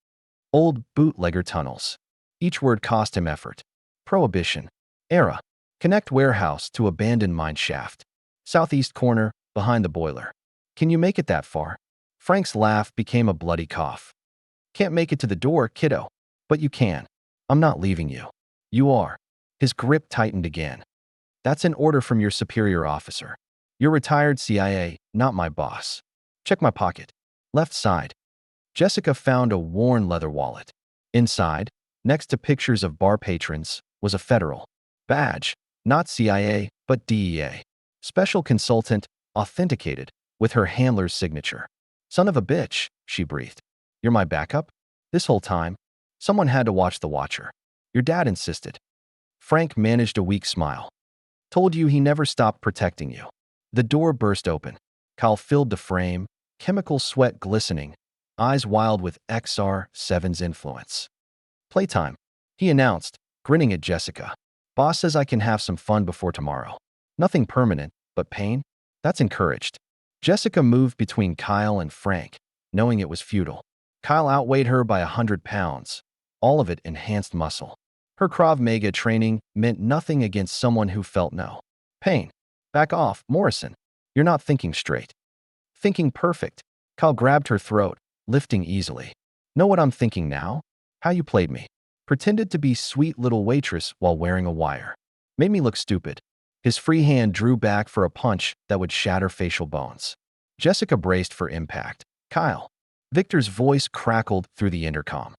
Old bootlegger tunnels. Each word cost him effort. Prohibition. Era. Connect warehouse to abandoned mine shaft. Southeast corner, behind the boiler. Can you make it that far? Frank's laugh became a bloody cough. Can't make it to the door, kiddo. But you can. I'm not leaving you. You are. His grip tightened again. That's an order from your superior officer. You're retired CIA, not my boss. Check my pocket. Left side. Jessica found a worn leather wallet. Inside, next to pictures of bar patrons, was a federal badge. Not CIA, but DEA. Special consultant, authenticated, with her handler's signature. Son of a bitch, she breathed. You're my backup? This whole time? Someone had to watch the watcher. Your dad insisted. Frank managed a weak smile. Told you he never stopped protecting you. The door burst open. Kyle filled the frame, chemical sweat glistening, eyes wild with XR7's influence. Playtime, he announced, grinning at Jessica. Boss says I can have some fun before tomorrow. Nothing permanent, but pain? That's encouraged. Jessica moved between Kyle and Frank, knowing it was futile. Kyle outweighed her by 100 pounds, all of it enhanced muscle. Her Krav Maga training meant nothing against someone who felt no pain. Back off, Morrison. You're not thinking straight. Thinking perfect. Kyle grabbed her throat, lifting easily. Know what I'm thinking now? How you played me. Pretended to be sweet little waitress while wearing a wire. Made me look stupid. His free hand drew back for a punch that would shatter facial bones. Jessica braced for impact. Kyle. Victor's voice crackled through the intercom.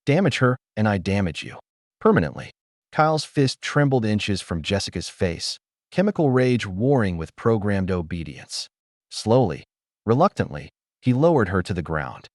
Damage her, and I damage you. Permanently. Kyle's fist trembled inches from Jessica's face, chemical rage warring with programmed obedience. Slowly, reluctantly, he lowered her to the ground.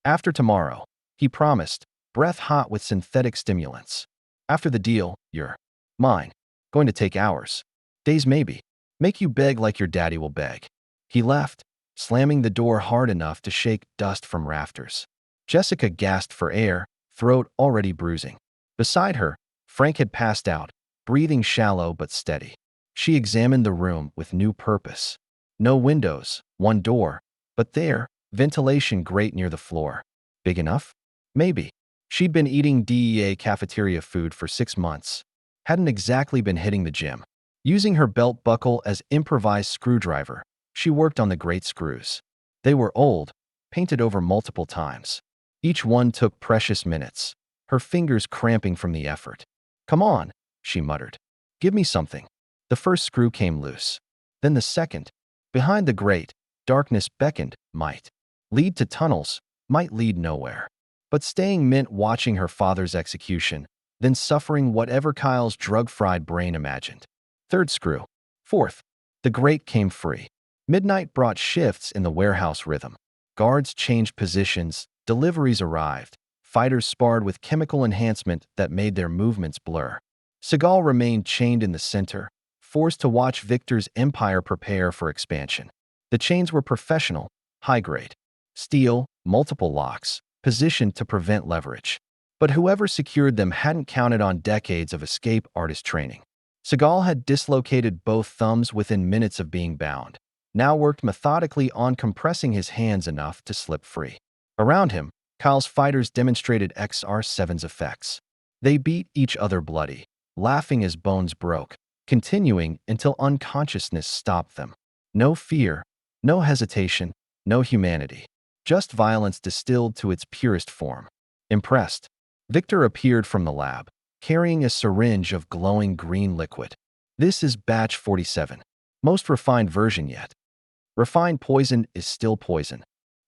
After tomorrow, he promised, breath hot with synthetic stimulants. After the deal, you're mine. Going to take hours. Days maybe. Make you beg like your daddy will beg. He left, slamming the door hard enough to shake dust from rafters. Jessica gasped for air, throat already bruising. Beside her, Frank had passed out, breathing shallow but steady. She examined the room with new purpose. No windows, one door, but there, ventilation grate near the floor. Big enough? Maybe. She'd been eating DEA cafeteria food for 6 months. Hadn't exactly been hitting the gym. Using her belt buckle as improvised screwdriver, she worked on the grate screws. They were old, painted over multiple times. Each one took precious minutes, her fingers cramping from the effort. Come on, she muttered. Give me something. The first screw came loose. Then the second. Behind the grate, darkness beckoned, might lead to tunnels, might lead nowhere. But staying meant watching her father's execution, then suffering whatever Kyle's drug-fried brain imagined. Third screw. Fourth. The grate came free. Midnight brought shifts in the warehouse rhythm. Guards changed positions, deliveries arrived. Fighters sparred with chemical enhancement that made their movements blur. Seagal remained chained in the center, forced to watch Victor's empire prepare for expansion. The chains were professional, high-grade. Steel, multiple locks, positioned to prevent leverage. But whoever secured them hadn't counted on decades of escape artist training. Seagal had dislocated both thumbs within minutes of being bound, now worked methodically on compressing his hands enough to slip free. Around him, Kyle's fighters demonstrated XR7's effects. They beat each other bloody, laughing as bones broke, continuing until unconsciousness stopped them. No fear, no hesitation, no humanity. Just violence distilled to its purest form. Impressed, Victor appeared from the lab, carrying a syringe of glowing green liquid. This is batch 47. Most refined version yet. Refined poison is still poison.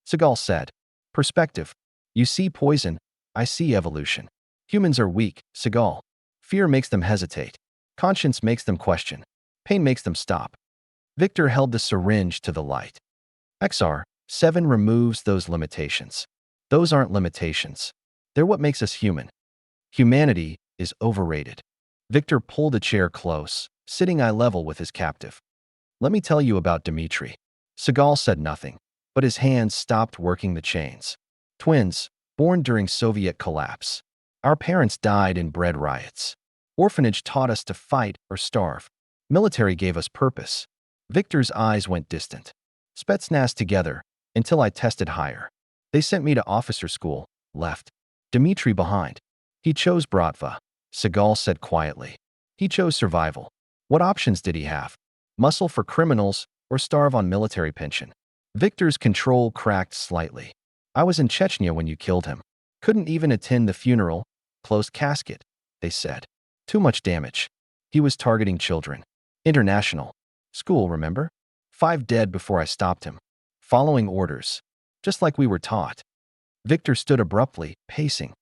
Seagal said. Perspective. You see poison, I see evolution. Humans are weak, Seagal. Fear makes them hesitate. Conscience makes them question. Pain makes them stop. Victor held the syringe to the light. XR7 removes those limitations. Those aren't limitations. They're what makes us human. Humanity is overrated. Victor pulled a chair close, sitting eye level with his captive. Let me tell you about Dmitri. Seagal said nothing, but his hands stopped working the chains. Twins, born during Soviet collapse. Our parents died in bread riots. Orphanage taught us to fight or starve. Military gave us purpose. Victor's eyes went distant. Spetsnaz together, until I tested higher. They sent me to officer school, left Dmitri behind. He chose Bratva, Seagal said quietly. He chose survival. What options did he have? Muscle for criminals or starve on military pension? Victor's control cracked slightly. I was in Chechnya when you killed him. Couldn't even attend the funeral. Closed casket, they said. Too much damage. He was targeting children. International. School, remember? 5 dead before I stopped him. Following orders. Just like we were taught. Victor stood abruptly, pacing.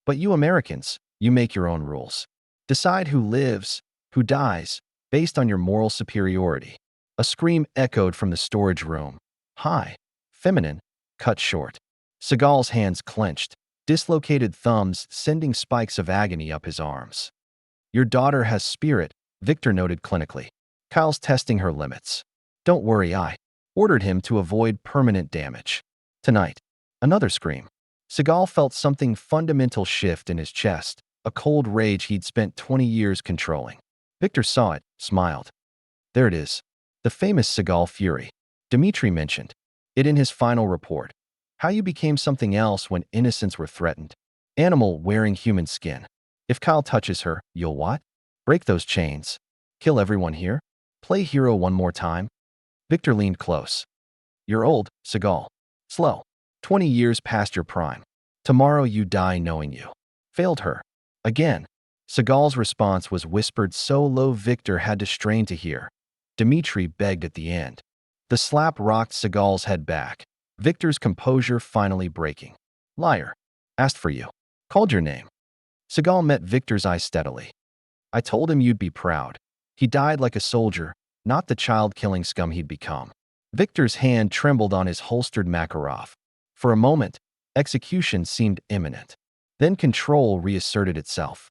But you Americans, you make your own rules. Decide who lives, who dies, based on your moral superiority. A scream echoed from the storage room. High, feminine, cut short. Seagal's hands clenched, dislocated thumbs sending spikes of agony up his arms. Your daughter has spirit, Victor noted clinically. Kyle's testing her limits. Don't worry, I ordered him to avoid permanent damage. Tonight, another scream. Seagal felt something fundamental shift in his chest, a cold rage he'd spent 20 years controlling. Victor saw it, smiled. There it is. The famous Seagal fury. Dmitri mentioned it in his final report. How you became something else when innocents were threatened. Animal wearing human skin. If Kyle touches her, you'll what? Break those chains. Kill everyone here? Play hero one more time? Victor leaned close. You're old, Seagal. Slow. 20 years past your prime. Tomorrow you die knowing you failed her. Again. Seagal's response was whispered so low Victor had to strain to hear. Dmitri begged at the end. The slap rocked Seagal's head back. Victor's composure finally breaking. Liar. Asked for you. Called your name. Seagal met Victor's eyes steadily. I told him you'd be proud. He died like a soldier, not the child-killing scum he'd become. Victor's hand trembled on his holstered Makarov. For a moment, execution seemed imminent. Then control reasserted itself.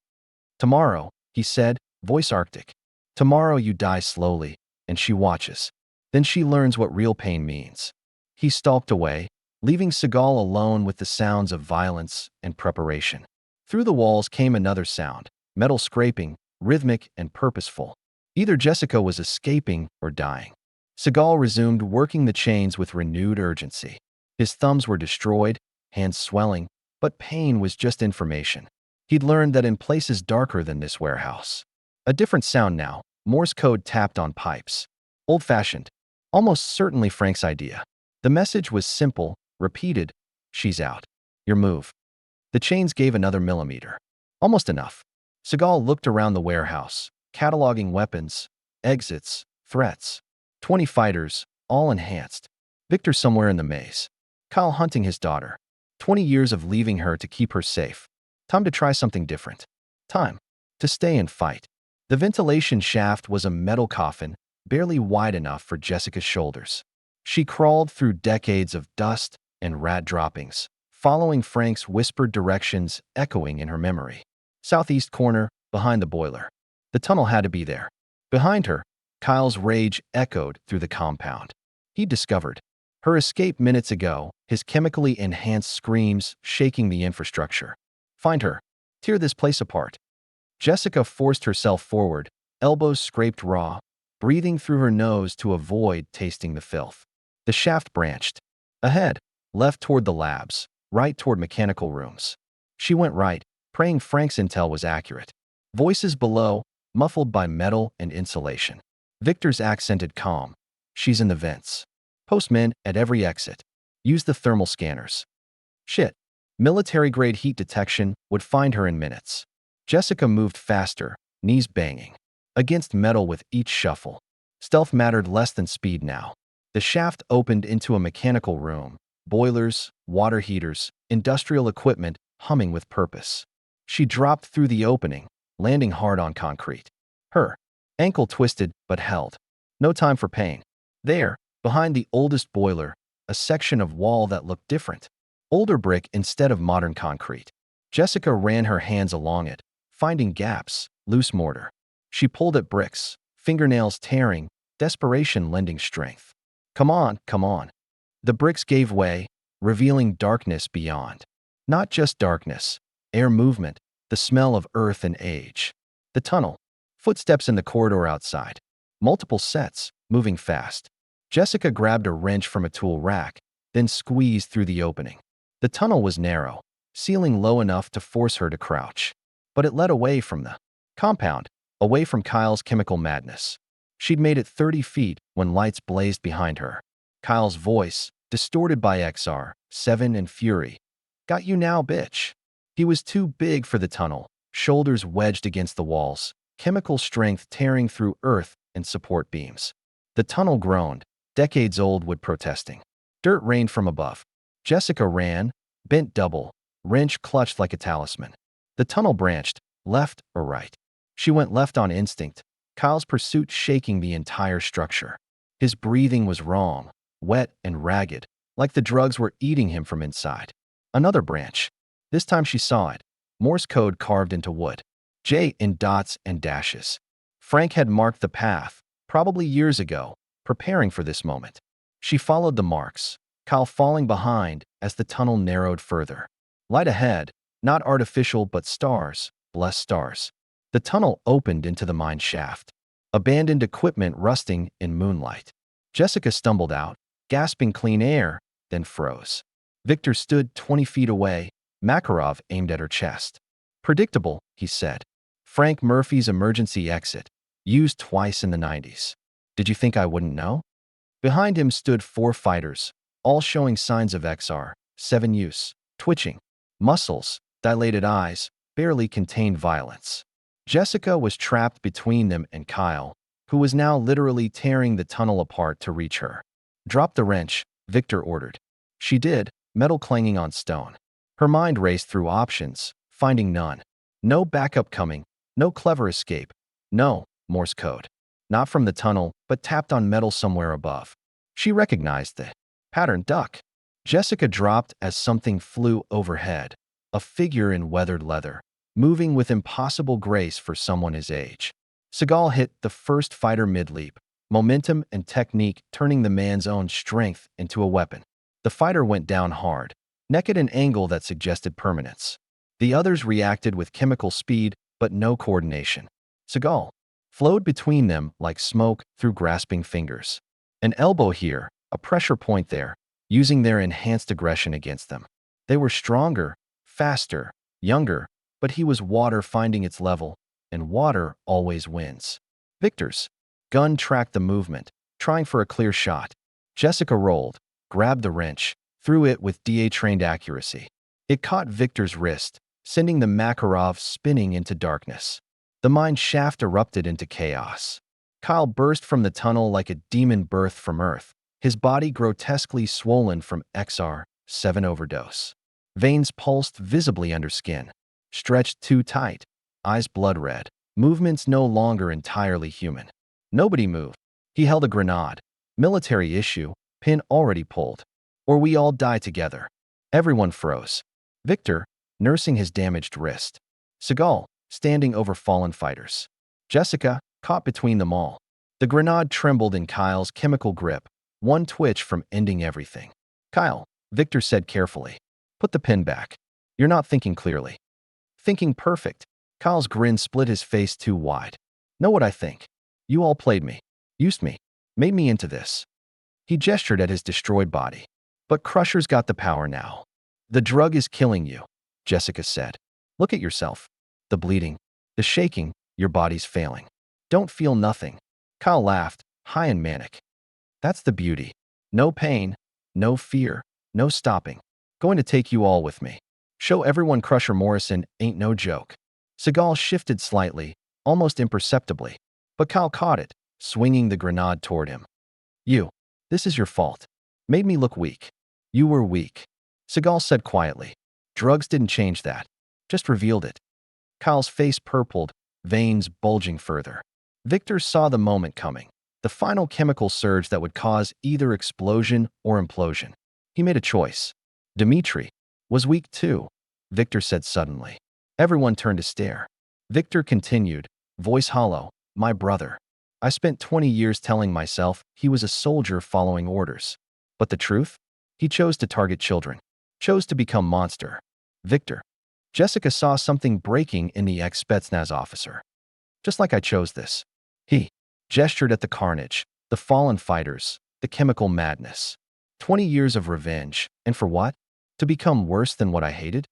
Tomorrow, he said, voice arctic. Tomorrow you die slowly, and she watches. Then she learns what real pain means. He stalked away, leaving Seagal alone with the sounds of violence and preparation. Through the walls came another sound, metal scraping, rhythmic and purposeful. Either Jessica was escaping or dying. Seagal resumed working the chains with renewed urgency. His thumbs were destroyed, hands swelling, but pain was just information. He'd learned that in places darker than this warehouse. A different sound now, Morse code tapped on pipes. Old-fashioned. Almost certainly Frank's idea. The message was simple, repeated. She's out. Your move. The chains gave another millimeter. Almost enough. Seagal looked around the warehouse, cataloging weapons, exits, threats. 20 fighters, all enhanced. Victor somewhere in the maze. Kyle hunting his daughter. 20 years of leaving her to keep her safe. Time to try something different. Time to stay and fight. The ventilation shaft was a metal coffin, barely wide enough for Jessica's shoulders. She crawled through decades of dust and rat droppings, following Frank's whispered directions echoing in her memory. Southeast corner, behind the boiler. The tunnel had to be there. Behind her, Kyle's rage echoed through the compound. He discovered her escape minutes ago, his chemically enhanced screams shaking the infrastructure. Find her. Tear this place apart. Jessica forced herself forward, elbows scraped raw, breathing through her nose to avoid tasting the filth. The shaft branched. Ahead, left toward the labs, right toward mechanical rooms. She went right, praying Frank's intel was accurate. Voices below, muffled by metal and insulation. Victor's accented calm. She's in the vents. Postmen at every exit. Use the thermal scanners. Shit. Military-grade heat detection would find her in minutes. Jessica moved faster, knees banging against metal with each shuffle. Stealth mattered less than speed now. The shaft opened into a mechanical room, boilers, water heaters, industrial equipment humming with purpose. She dropped through the opening, landing hard on concrete. Her ankle twisted but held. No time for pain. There, behind the oldest boiler, a section of wall that looked different. Older brick instead of modern concrete. Jessica ran her hands along it, finding gaps, loose mortar. She pulled at bricks, fingernails tearing, desperation lending strength. Come on, come on. The bricks gave way, revealing darkness beyond. Not just darkness, air movement, the smell of earth and age. The tunnel. Footsteps in the corridor outside. Multiple sets, moving fast. Jessica grabbed a wrench from a tool rack, then squeezed through the opening. The tunnel was narrow, ceiling low enough to force her to crouch. But it led away from the compound, away from Kyle's chemical madness. She'd made it 30 feet when lights blazed behind her. Kyle's voice, distorted by XR7 and fury. Got you now, bitch. He was too big for the tunnel, shoulders wedged against the walls, chemical strength tearing through earth and support beams. The tunnel groaned, decades old wood protesting. Dirt rained from above. Jessica ran, bent double, wrench clutched like a talisman. The tunnel branched, left or right. She went left on instinct, Kyle's pursuit shaking the entire structure. His breathing was wrong, wet and ragged, like the drugs were eating him from inside. Another branch. This time she saw it. Morse code carved into wood. J in dots and dashes. Frank had marked the path, probably years ago, preparing for this moment. She followed the marks, Kyle falling behind as the tunnel narrowed further. Light ahead, not artificial but stars, blessed stars. The tunnel opened into the mine shaft. Abandoned equipment rusting in moonlight. Jessica stumbled out, gasping clean air, then froze. Victor stood 20 feet away, Makarov aimed at her chest. Predictable, he said. Frank Murphy's emergency exit, used twice in the 90s. Did you think I wouldn't know? Behind him stood 4 fighters, all showing signs of XR7 use, twitching. Muscles, dilated eyes, barely contained violence. Jessica was trapped between them and Kyle, who was now literally tearing the tunnel apart to reach her. Drop the wrench, Victor ordered. She did, metal clanging on stone. Her mind raced through options, finding none. No backup coming, no clever escape. No, Morse code. Not from the tunnel, but tapped on metal somewhere above. She recognized the pattern. Duck. Jessica dropped as something flew overhead. A figure in weathered leather, moving with impossible grace for someone his age. Seagal hit the first fighter mid-leap, momentum and technique turning the man's own strength into a weapon. The fighter went down hard, neck at an angle that suggested permanence. The others reacted with chemical speed, but no coordination. Seagal flowed between them like smoke through grasping fingers. An elbow here, a pressure point there, using their enhanced aggression against them. They were stronger, faster, younger, but he was water finding its level, and water always wins. Victor's gun tracked the movement, trying for a clear shot. Jessica rolled, grabbed the wrench, threw it with DA-trained accuracy. It caught Victor's wrist, sending the Makarov spinning into darkness. The mine shaft erupted into chaos. Kyle burst from the tunnel like a demon birthed from Earth, his body grotesquely swollen from XR7 overdose. Veins pulsed visibly under skin, stretched too tight, eyes blood red, movements no longer entirely human. Nobody moved. He held a grenade. Military issue, pin already pulled. Or we all die together. Everyone froze. Victor, nursing his damaged wrist. Seagal, standing over fallen fighters. Jessica, caught between them all. The grenade trembled in Kyle's chemical grip, one twitch from ending everything. Kyle, Victor said carefully. Put the pin back. You're not thinking clearly. Thinking perfect. Kyle's grin split his face too wide. Know what I think? You all played me. Used me. Made me into this. He gestured at his destroyed body. But Crusher's got the power now. The drug is killing you, Jessica said. Look at yourself. The bleeding. The shaking. Your body's failing. Don't feel nothing. Kyle laughed, high and manic. That's the beauty. No pain. No fear. No stopping. Going to take you all with me. Show everyone Crusher Morrison ain't no joke. Seagal shifted slightly, almost imperceptibly, but Kyle caught it, swinging the grenade toward him. You. This is your fault. Made me look weak. You were weak. Seagal said quietly. Drugs didn't change that. Just revealed it. Kyle's face purpled, veins bulging further. Victor saw the moment coming. The final chemical surge that would cause either explosion or implosion. He made a choice. Dmitri was weak too, Victor said suddenly. Everyone turned to stare. Victor continued, voice hollow, my brother. I spent 20 years telling myself he was a soldier following orders. But the truth? He chose to target children. Chose to become monster. Victor. Jessica saw something breaking in the ex-Spetsnaz officer. Just like I chose this. He gestured at the carnage, the fallen fighters, the chemical madness. 20 years of revenge, and for what? To become worse than what I hated?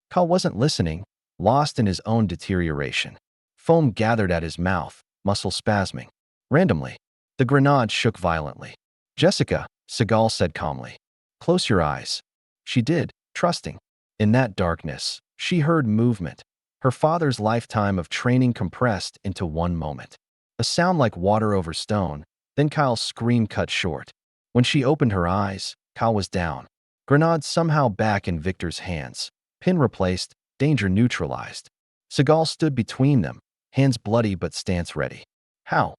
Kyle wasn't listening, lost in his own deterioration. Foam gathered at his mouth, muscle spasming. Randomly, the grenade shook violently. Jessica, Seagal said calmly. Close your eyes. She did, trusting. In that darkness, she heard movement. Her father's lifetime of training compressed into one moment. A sound like water over stone, then Kyle's scream cut short. When she opened her eyes, Kyle was down. Grenade somehow back in Victor's hands. Pin replaced, danger neutralized. Seagal stood between them, hands bloody but stance ready. How?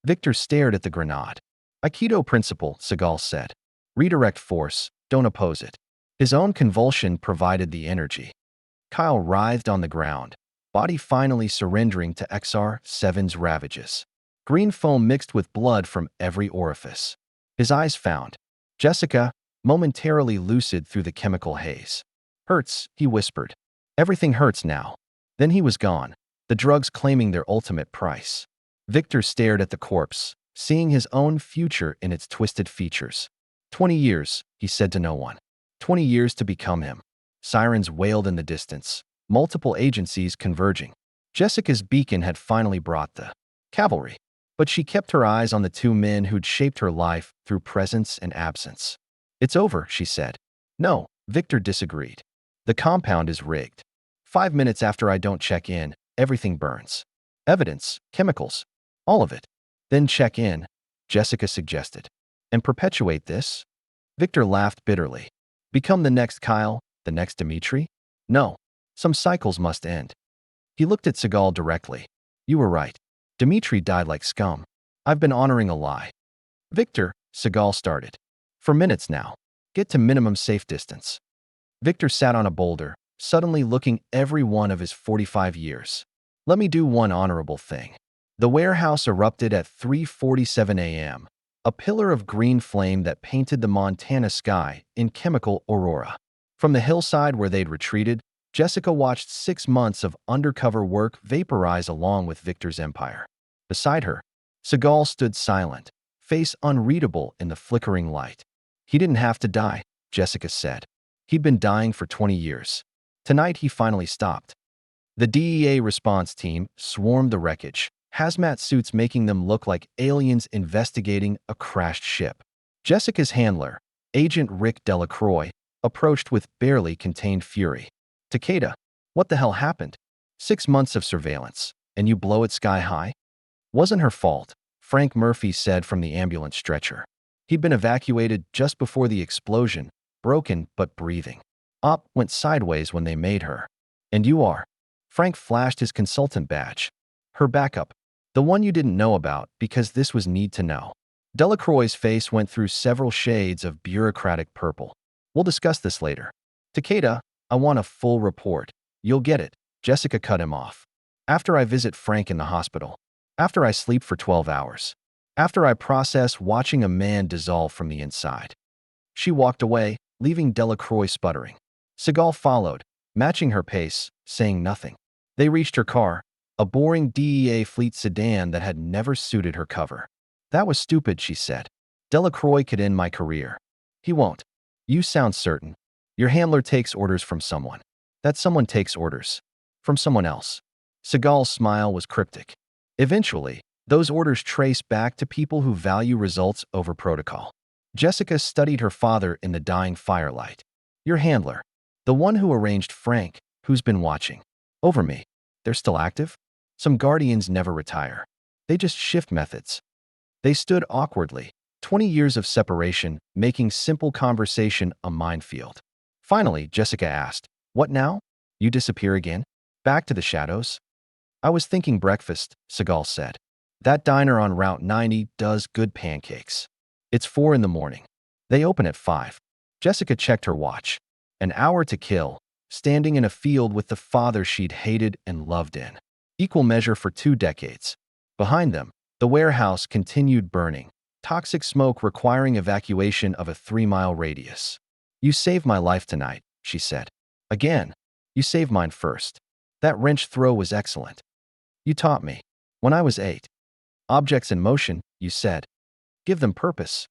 Victor stared at the grenade. Aikido principle, Seagal said. Redirect force, don't oppose it. His own convulsion provided the energy. Kyle writhed on the ground, body finally surrendering to XR7's ravages. Green foam mixed with blood from every orifice. His eyes found Jessica, momentarily lucid through the chemical haze. Hurts, he whispered. Everything hurts now. Then he was gone, the drugs claiming their ultimate price. Victor stared at the corpse, seeing his own future in its twisted features. 20 years, he said to no one. 20 years to become him. Sirens wailed in the distance, multiple agencies converging. Jessica's beacon had finally brought the cavalry, but she kept her eyes on the two men who'd shaped her life through presence and absence. It's over, she said. No, Victor disagreed. The compound is rigged. 5 minutes after I don't check in, everything burns. Evidence, chemicals, all of it. Then check in, Jessica suggested. And perpetuate this? Victor laughed bitterly. Become the next Kyle, the next Dmitri? No, some cycles must end. He looked at Seagal directly. You were right. Dmitri died like scum. I've been honoring a lie. Victor, Seagal started. For minutes now. Get to minimum safe distance. Victor sat on a boulder, suddenly looking every one of his 45 years. Let me do one honorable thing. The warehouse erupted at 3:47 a.m., a pillar of green flame that painted the Montana sky in chemical aurora. From the hillside where they'd retreated, Jessica watched 6 months of undercover work vaporize along with Victor's empire. Beside her, Seagal stood silent, face unreadable in the flickering light. He didn't have to die, Jessica said. He'd been dying for 20 years. Tonight he finally stopped. The DEA response team swarmed the wreckage, hazmat suits making them look like aliens investigating a crashed ship. Jessica's handler, Agent Rick Delacroix, approached with barely contained fury. Takeda, what the hell happened? 6 months of surveillance, and you blow it sky high? Wasn't her fault, Frank Murphy said from the ambulance stretcher. He'd been evacuated just before the explosion, broken but breathing. Op went sideways when they made her. And you are. Frank flashed his consultant badge. Her backup. The one you didn't know about because this was need to know. Delacroix's face went through several shades of bureaucratic purple. We'll discuss this later. Takeda, I want a full report. You'll get it. Jessica cut him off. After I visit Frank in the hospital. After I sleep for 12 hours. After I process watching a man dissolve from the inside. She walked away, leaving Delacroix sputtering. Seagal followed, matching her pace, saying nothing. They reached her car, a boring DEA fleet sedan that had never suited her cover. That was stupid, she said. Delacroix could end my career. He won't. You sound certain. Your handler takes orders from someone. That someone takes orders from someone else. Seagal's smile was cryptic. Eventually, those orders trace back to people who value results over protocol. Jessica studied her father in the dying firelight. Your handler. The one who arranged Frank, who's been watching. Over me. They're still active? Some guardians never retire. They just shift methods. They stood awkwardly, 20 years of separation, making simple conversation a minefield. Finally, Jessica asked, "What now? You disappear again? Back to the shadows?" "I was thinking breakfast," Seagal said. "That diner on Route 90 does good pancakes. It's 4 in the morning. They open at 5. Jessica checked her watch. An hour to kill, standing in a field with the father she'd hated and loved in. Equal measure for 2 decades. Behind them, the warehouse continued burning, toxic smoke requiring evacuation of a 3-mile radius. "You saved my life tonight," she said. "Again, you saved mine first. That wrench throw was excellent. You taught me. When I was 8. Objects in motion, you said. Give them purpose."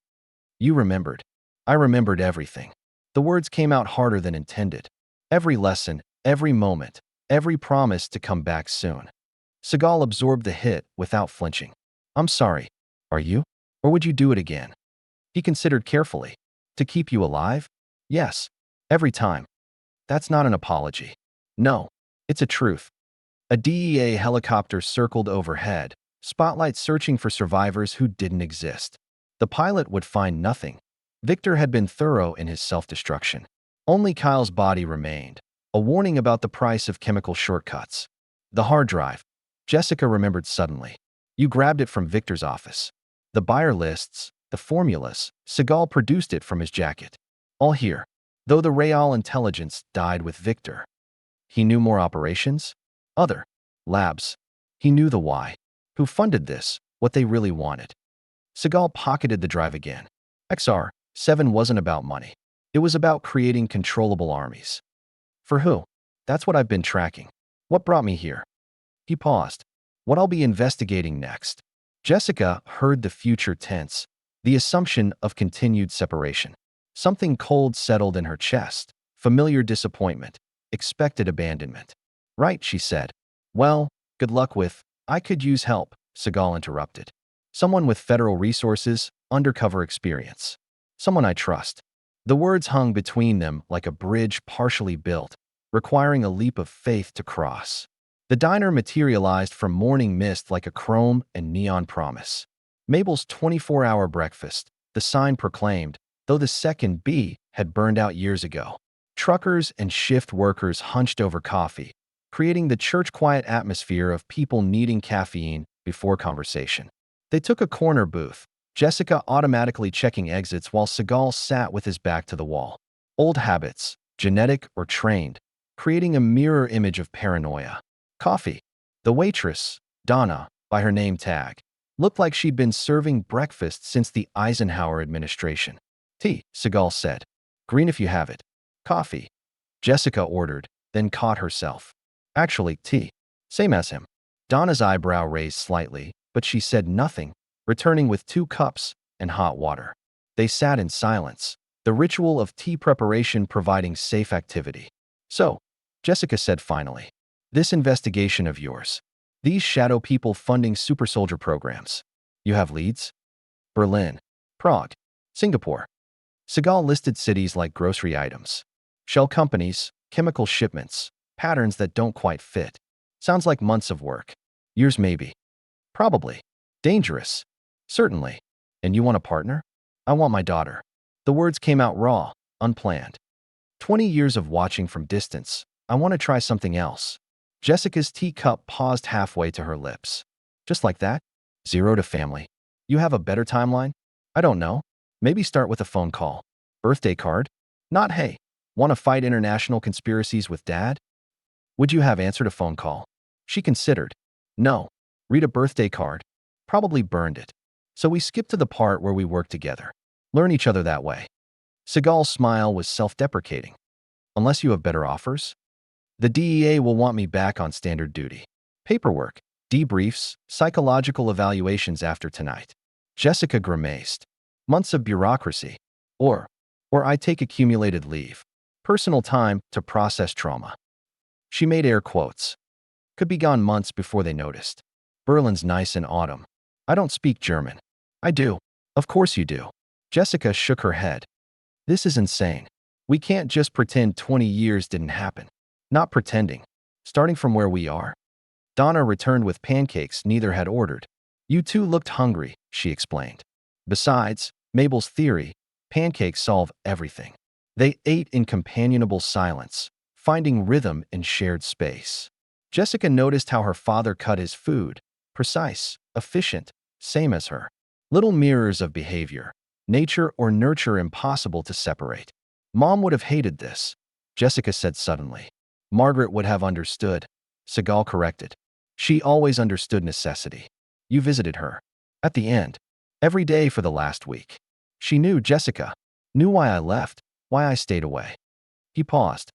You remembered. I remembered everything. The words came out harder than intended. Every lesson, every moment, every promise to come back soon. Seagal absorbed the hit without flinching. "I'm sorry. Are you? Or would you do it again?" He considered carefully. "To keep you alive? Yes. Every time." "That's not an apology." "No. It's a truth." A DEA helicopter circled overhead, spotlight searching for survivors who didn't exist. The pilot would find nothing. Victor had been thorough in his self-destruction. Only Kyle's body remained, a warning about the price of chemical shortcuts. The hard drive. Jessica remembered suddenly. You grabbed it from Victor's office. The buyer lists, the formulas, Seagal produced it from his jacket. All here. Though the Real intelligence died with Victor. He knew more operations? Other labs. He knew the why. Who funded this, what they really wanted. Seagal pocketed the drive again. XR7 wasn't about money. It was about creating controllable armies. For who? That's what I've been tracking. What brought me here? He paused. What I'll be investigating next. Jessica heard the future tense, the assumption of continued separation. Something cold settled in her chest, familiar disappointment, expected abandonment. Right, she said. Well, good luck with, I could use help, Seagal interrupted. Someone with federal resources, undercover experience. Someone I trust. The words hung between them like a bridge partially built, requiring a leap of faith to cross. The diner materialized from morning mist like a chrome and neon promise. Mabel's 24-hour breakfast, the sign proclaimed, though the second B had burned out years ago. Truckers and shift workers hunched over coffee, creating the church-quiet atmosphere of people needing caffeine before conversation. They took a corner booth, Jessica automatically checking exits while Seagal sat with his back to the wall. Old habits, genetic or trained, creating a mirror image of paranoia. Coffee. The waitress, Donna, by her name tag, looked like she'd been serving breakfast since the Eisenhower administration. Tea, Seagal said. Green if you have it. Coffee. Jessica ordered, then caught herself. Actually, tea. Same as him. Donna's eyebrow raised slightly, but she said nothing, returning with 2 cups and hot water. They sat in silence, the ritual of tea preparation providing safe activity. So, Jessica said finally, this investigation of yours. These shadow people funding super soldier programs. You have leads? Berlin, Prague, Singapore. Seagal listed cities like grocery items. Shell companies, chemical shipments, patterns that don't quite fit. Sounds like months of work. Years maybe. Probably. Dangerous. Certainly. And you want a partner? I want my daughter. The words came out raw, unplanned. 20 years of watching from distance. I want to try something else. Jessica's teacup paused halfway to her lips. Just like that? 0 to family. You have a better timeline? I don't know. Maybe start with a phone call. Birthday card? Not hey. Want to fight international conspiracies with dad? Would you have answered a phone call? She considered. No. Read a birthday card. Probably burned it. So we skipped to the part where we work together. Learn each other that way. Seagal's smile was self-deprecating. Unless you have better offers? The DEA will want me back on standard duty. Paperwork, debriefs, psychological evaluations after tonight. Jessica grimaced. Months of bureaucracy. Or I take accumulated leave. Personal time to process trauma. She made air quotes. Could be gone months before they noticed. Berlin's nice in autumn. I don't speak German. I do. Of course you do. Jessica shook her head. This is insane. We can't just pretend 20 years didn't happen. Not pretending. Starting from where we are. Donna returned with pancakes neither had ordered. You two looked hungry, she explained. Besides, Mabel's theory, pancakes solve everything. They ate in companionable silence, finding rhythm in shared space. Jessica noticed how her father cut his food. Precise, efficient, same as her. Little mirrors of behavior. Nature or nurture impossible to separate. Mom would have hated this, Jessica said suddenly. Margaret would have understood, Seagal corrected. She always understood necessity. You visited her. At the end. Every day for the last week. She knew, Jessica. Knew why I left, why I stayed away. He paused.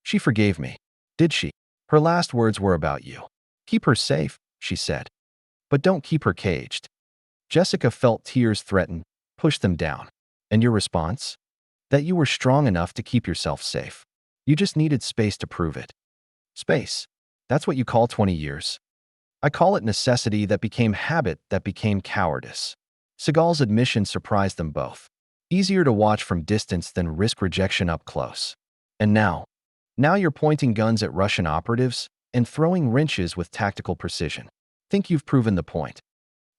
She forgave me. Did she? Her last words were about you. Keep her safe, she said. But don't keep her caged. Jessica felt tears threaten, pushed them down. And your response? That you were strong enough to keep yourself safe. You just needed space to prove it. Space. That's what you call 20 years. I call it necessity that became habit that became cowardice. Seagal's admission surprised them both. Easier to watch from distance than risk rejection up close. And now you're pointing guns at Russian operatives and throwing wrenches with tactical precision. Think you've proven the point.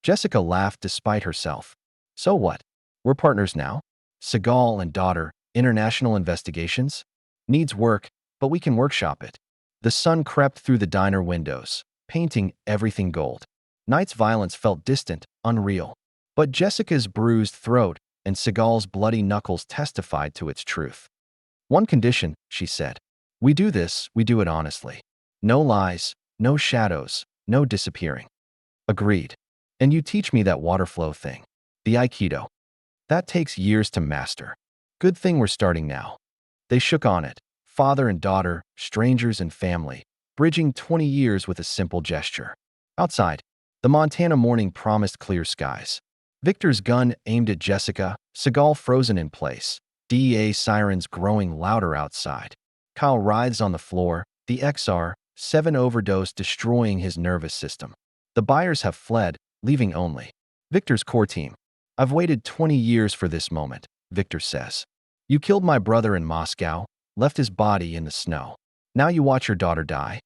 Jessica laughed despite herself. So what? We're partners now? Seagal and daughter, international investigations? Needs work, but we can workshop it. The sun crept through the diner windows, painting everything gold. Night's violence felt distant, unreal. But Jessica's bruised throat and Seagal's bloody knuckles testified to its truth. One condition, she said. We do it honestly. No lies, no shadows, no disappearing. Agreed. And you teach me that water flow thing. The aikido. That takes years to master. Good thing we're starting now. They shook on it, father and daughter, strangers and family, bridging 20 years with a simple gesture. Outside, the Montana morning promised clear skies. Victor's gun aimed at Jessica, Seagal frozen in place, DEA sirens growing louder outside. Kyle writhes on the floor, the XR-7 overdose destroying his nervous system. The buyers have fled, leaving only Victor's core team. I've waited 20 years for this moment, Victor says. You killed my brother in Moscow, left his body in the snow. Now you watch your daughter die.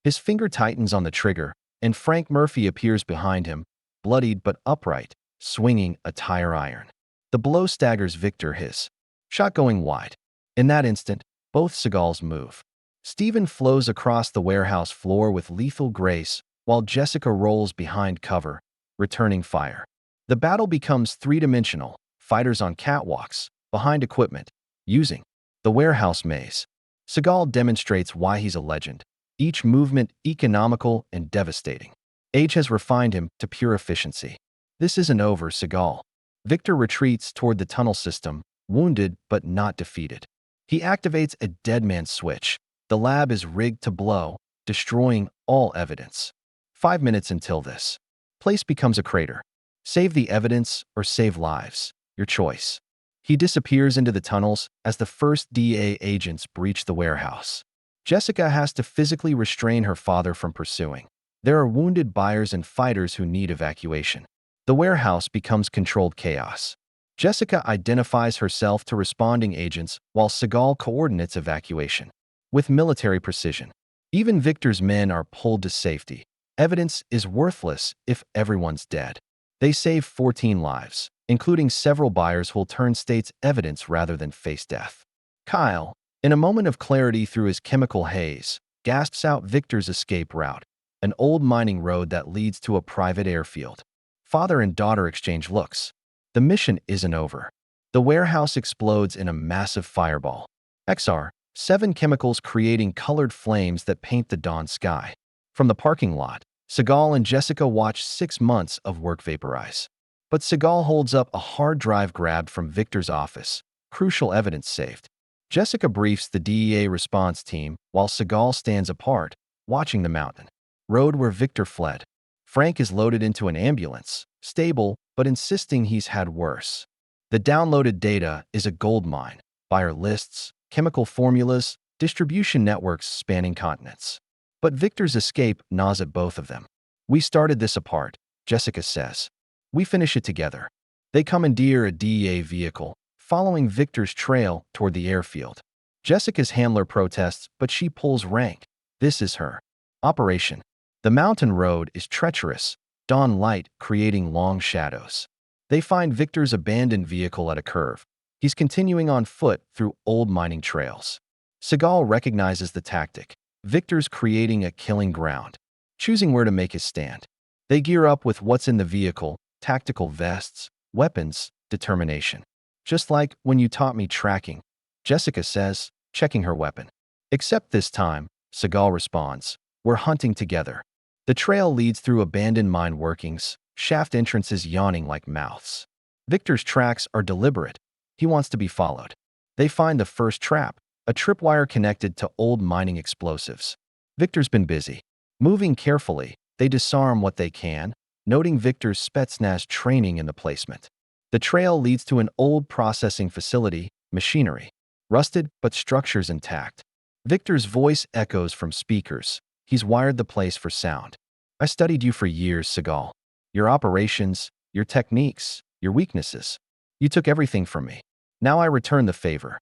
His finger tightens on the trigger, and Frank Murphy appears behind him, bloodied but upright, swinging a tire iron. The blow staggers Victor, his shot going wide. In that instant, both Seagals move. Steven flows across the warehouse floor with lethal grace, while Jessica rolls behind cover, returning fire. The battle becomes three-dimensional, fighters on catwalks, behind equipment, using the warehouse maze. Seagal demonstrates why he's a legend. Each movement economical and devastating. Age has refined him to pure efficiency. This isn't over, Seagal. Victor retreats toward the tunnel system, wounded but not defeated. He activates a dead man switch. The lab is rigged to blow, destroying all evidence. 5 minutes until this place becomes a crater. Save the evidence or save lives. Your choice. He disappears into the tunnels as the first DEA agents breach the warehouse. Jessica has to physically restrain her father from pursuing. There are wounded buyers and fighters who need evacuation. The warehouse becomes controlled chaos. Jessica identifies herself to responding agents while Seagal coordinates evacuation. With military precision. Even Victor's men are pulled to safety. Evidence is worthless if everyone's dead. They save 14 lives, including several buyers who'll turn state's evidence rather than face death. Kyle, in a moment of clarity through his chemical haze, gasps out Victor's escape route, an old mining road that leads to a private airfield. Father and daughter exchange looks. The mission isn't over. The warehouse explodes in a massive fireball. XR-7 chemicals creating colored flames that paint the dawn sky. From the parking lot, Seagal and Jessica watch 6 months of work vaporize. But Seagal holds up a hard drive grabbed from Victor's office, crucial evidence saved. Jessica briefs the DEA response team while Seagal stands apart, watching the mountain road where Victor fled. Frank is loaded into an ambulance, stable but insisting he's had worse. The downloaded data is a gold mine, buyer lists, chemical formulas, distribution networks spanning continents. But Victor's escape gnaws at both of them. We started this apart, Jessica says. We finish it together. They commandeer a DEA vehicle, following Victor's trail toward the airfield. Jessica's handler protests, but she pulls rank. This is her operation. The mountain road is treacherous, dawn light creating long shadows. They find Victor's abandoned vehicle at a curve. He's continuing on foot through old mining trails. Seagal recognizes the tactic. Victor's creating a killing ground, choosing where to make his stand. They gear up with what's in the vehicle: tactical vests, weapons, determination. Just like when you taught me tracking, Jessica says, checking her weapon. Except this time, Seagal responds, we're hunting together. The trail leads through abandoned mine workings, shaft entrances yawning like mouths. Victor's tracks are deliberate. He wants to be followed. They find the first trap, a tripwire connected to old mining explosives. Victor's been busy. Moving carefully, they disarm what they can, noting Victor's Spetsnaz training in the placement. The trail leads to an old processing facility, machinery. Rusted, but structures intact. Victor's voice echoes from speakers. He's wired the place for sound. I studied you for years, Seagal. Your operations, your techniques, your weaknesses. You took everything from me. Now I return the favor.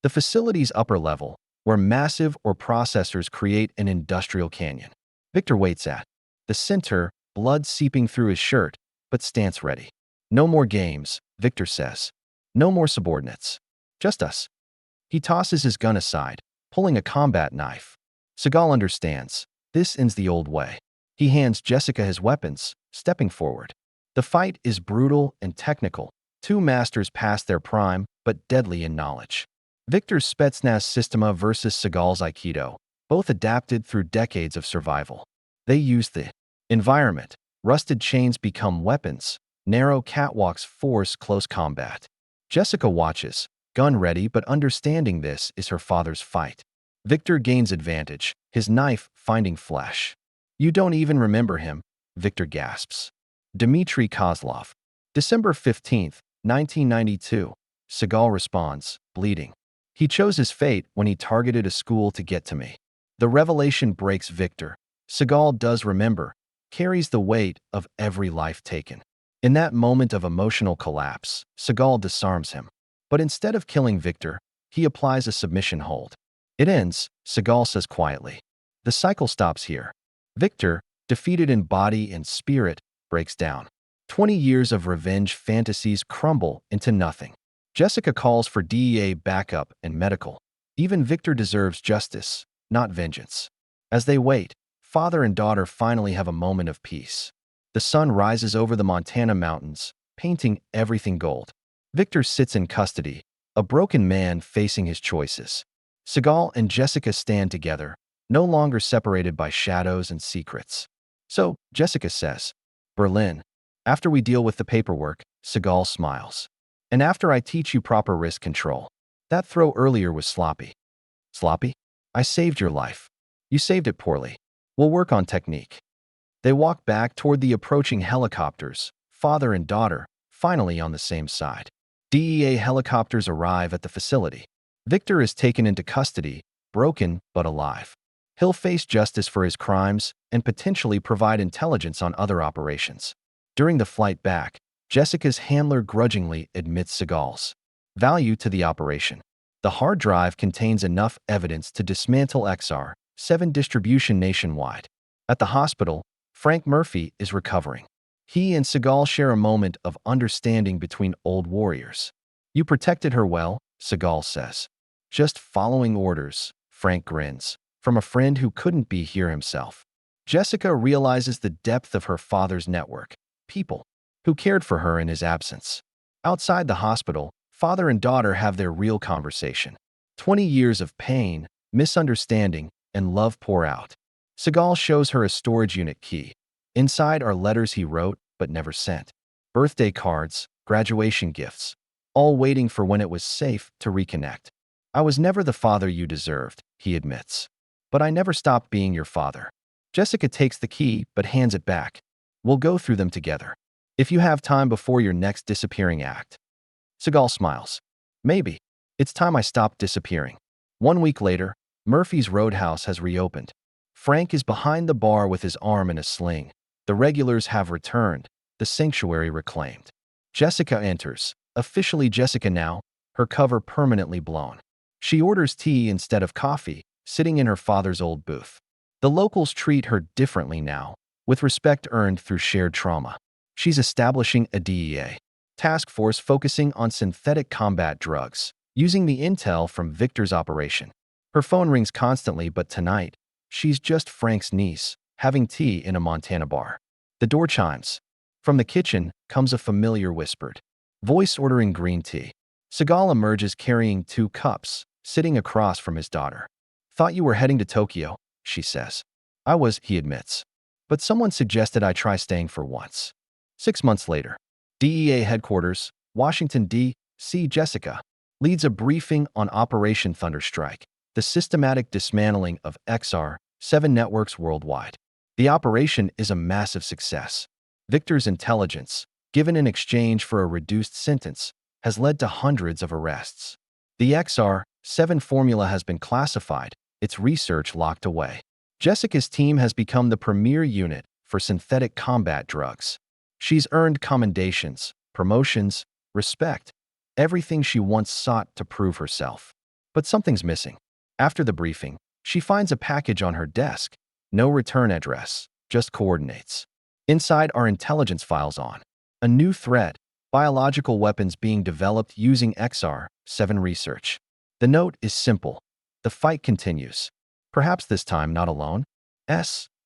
The facility's upper level, where massive ore processors create an industrial canyon. Victor waits at the center, blood seeping through his shirt, but stance ready. No more games, Victor says. No more subordinates. Just us. He tosses his gun aside, pulling a combat knife. Seagal understands. This ends the old way. He hands Jessica his weapons, stepping forward. The fight is brutal and technical. Two masters past their prime, but deadly in knowledge. Victor's Spetsnaz Systema versus Seagal's aikido, both adapted through decades of survival. They use the environment. Rusted chains become weapons. Narrow catwalks force close combat. Jessica watches, gun ready, but understanding this is her father's fight. Victor gains advantage, his knife finding flesh. You don't even remember him, Victor gasps. Dmitry Kozlov. December 15th, 1992. Seagal responds, bleeding. He chose his fate when he targeted a school to get to me. The revelation breaks Victor. Seagal does remember, carries the weight of every life taken. In that moment of emotional collapse, Seagal disarms him. But instead of killing Victor, he applies a submission hold. It ends, Seagal says quietly. The cycle stops here. Victor, defeated in body and spirit, breaks down. 20 years of revenge fantasies crumble into nothing. Jessica calls for DEA backup and medical. Even Victor deserves justice, not vengeance. As they wait, father and daughter finally have a moment of peace. The sun rises over the Montana mountains, painting everything gold. Victor sits in custody, a broken man facing his choices. Seagal and Jessica stand together, no longer separated by shadows and secrets. So, Jessica says, Berlin. After we deal with the paperwork, Seagal smiles. And after I teach you proper risk control. That throw earlier was sloppy. Sloppy? I saved your life. You saved it poorly. We'll work on technique. They walk back toward the approaching helicopters, father and daughter, finally on the same side. DEA helicopters arrive at the facility. Victor is taken into custody, broken but alive. He'll face justice for his crimes and potentially provide intelligence on other operations. During the flight back, Jessica's handler grudgingly admits Seagal's value to the operation. The hard drive contains enough evidence to dismantle XR-7 distribution nationwide. At the hospital, Frank Murphy is recovering. He and Seagal share a moment of understanding between old warriors. You protected her well, Seagal says. Just following orders, Frank grins, from a friend who couldn't be here himself. Jessica realizes the depth of her father's network, people who cared for her in his absence. Outside the hospital, father and daughter have their real conversation. 20 years of pain, misunderstanding, and love pour out. Seagal shows her a storage unit key. Inside are letters he wrote but never sent. Birthday cards, graduation gifts, all waiting for when it was safe to reconnect. I was never the father you deserved, he admits. But I never stopped being your father. Jessica takes the key but hands it back. We'll go through them together. If you have time before your next disappearing act. Seagal smiles. Maybe. It's time I stopped disappearing. 1 week later, Murphy's Roadhouse has reopened. Frank is behind the bar with his arm in a sling. The regulars have returned, the sanctuary reclaimed. Jessica enters. Officially Jessica now, her cover permanently blown. She orders tea instead of coffee, sitting in her father's old booth. The locals treat her differently now, with respect earned through shared trauma. She's establishing a DEA task force focusing on synthetic combat drugs, using the intel from Victor's operation. Her phone rings constantly, but tonight, she's just Frank's niece, having tea in a Montana bar. The door chimes. From the kitchen comes a familiar whispered voice ordering green tea. Seagal emerges carrying 2 cups, sitting across from his daughter. "Thought you were heading to Tokyo," she says. "I was," he admits. "But someone suggested I try staying for once." 6 months later, DEA headquarters, Washington, D.C. Jessica leads a briefing on Operation Thunderstrike, the systematic dismantling of XR7 networks worldwide. The operation is a massive success. Victor's intelligence, given in exchange for a reduced sentence, has led to hundreds of arrests. The XR7 formula has been classified, its research locked away. Jessica's team has become the premier unit for synthetic combat drugs. She's earned commendations, promotions, respect, everything she once sought to prove herself. But something's missing. After the briefing, she finds a package on her desk. No return address, just coordinates. Inside are intelligence files on a new threat, biological weapons being developed using XR7 research. The note is simple. The fight continues. Perhaps this time not alone.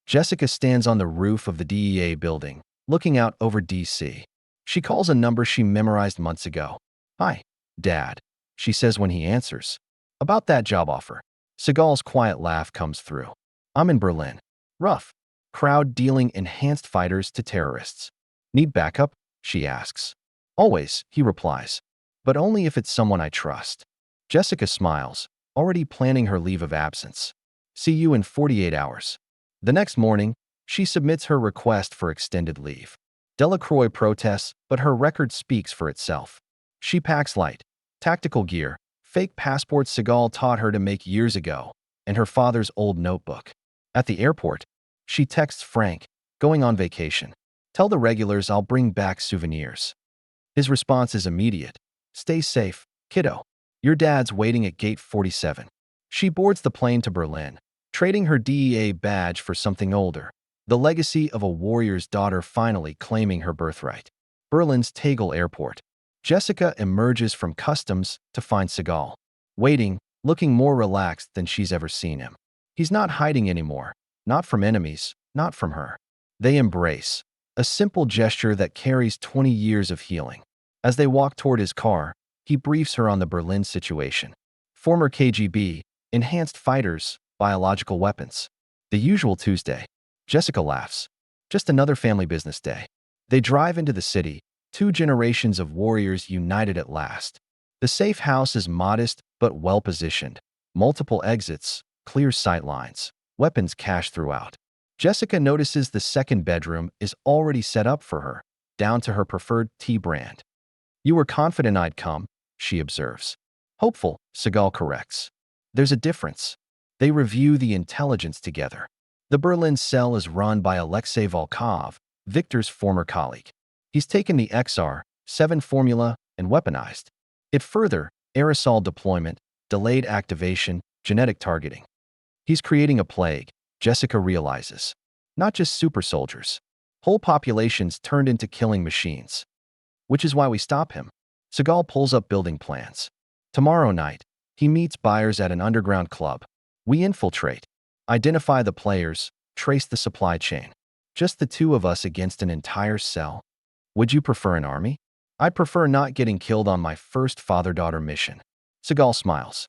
Jessica stands on the roof of the DEA building, looking out over D.C. She calls a number she memorized months ago. "Hi, Dad," she says when he answers. "About that job offer." Seagal's quiet laugh comes through. "I'm in Berlin. Rough crowd dealing enhanced fighters to terrorists. Need backup?" she asks. "Always," he replies. "But only if it's someone I trust." Jessica smiles, already planning her leave of absence. "See you in 48 hours. The next morning, she submits her request for extended leave. Delacroix protests, but her record speaks for itself. She packs light, tactical gear, fake passports Seagal taught her to make years ago, and her father's old notebook. At the airport, she texts Frank, going on vacation. "Tell the regulars I'll bring back souvenirs." His response is immediate. "Stay safe, kiddo. Your dad's waiting at gate 47. She boards the plane to Berlin, trading her DEA badge for something older. The legacy of a warrior's daughter finally claiming her birthright. Berlin's Tegel Airport. Jessica emerges from customs to find Seagal, waiting, looking more relaxed than she's ever seen him. He's not hiding anymore, not from enemies, not from her. They embrace, a simple gesture that carries 20 years of healing. As they walk toward his car, he briefs her on the Berlin situation. Former KGB, enhanced fighters, biological weapons. The usual Tuesday. Jessica laughs. Just another family business day. They drive into the city, 2 generations of warriors united at last. The safe house is modest but well-positioned. Multiple exits, clear sight lines, weapons cached throughout. Jessica notices the second bedroom is already set up for her, down to her preferred tea brand. "You were confident I'd come," she observes. "Hopeful," Seagal corrects. There's a difference. They review the intelligence together. The Berlin cell is run by Alexei Volkov, Victor's former colleague. He's taken the XR7 formula and weaponized it further: aerosol deployment, delayed activation, genetic targeting. He's creating a plague, Jessica realizes. Not just super soldiers. Whole populations turned into killing machines. Which is why we stop him. Seagal pulls up building plans. Tomorrow night, he meets buyers at an underground club. We infiltrate, identify the players, trace the supply chain. Just the 2 of us against an entire cell. Would you prefer an army? I'd prefer not getting killed on my first father-daughter mission. Seagal smiles.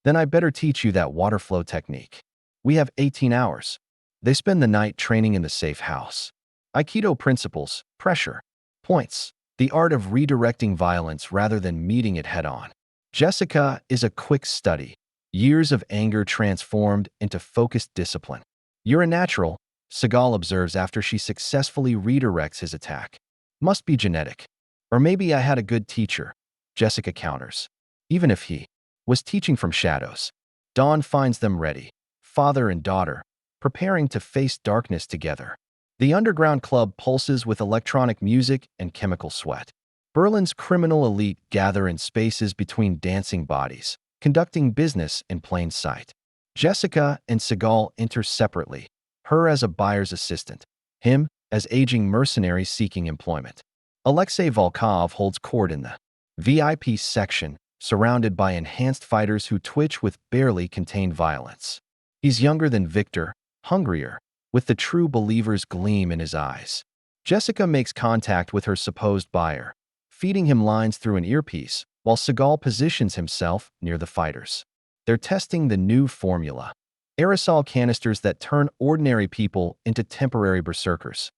Then I better teach you that water flow technique. We have 18 hours. They spend the night training in the safe house. Aikido principles, pressure, points, the art of redirecting violence rather than meeting it head-on. Jessica is a quick study. Years of anger transformed into focused discipline. "You're a natural," Seagal observes after she successfully redirects his attack. "Must be genetic. Or maybe I had a good teacher," Jessica counters. Even if he was teaching from shadows. Dawn finds them ready, father and daughter, preparing to face darkness together. The underground club pulses with electronic music and chemical sweat. Berlin's criminal elite gather in spaces between dancing bodies, conducting business in plain sight. Jessica and Seagal enter separately, her as a buyer's assistant, him as aging mercenaries seeking employment. Alexei Volkov holds court in the VIP section, surrounded by enhanced fighters who twitch with barely contained violence. He's younger than Victor, hungrier, with the true believer's gleam in his eyes. Jessica makes contact with her supposed buyer, feeding him lines through an earpiece, while Seagal positions himself near the fighters. They're testing the new formula, aerosol canisters that turn ordinary people into temporary berserkers.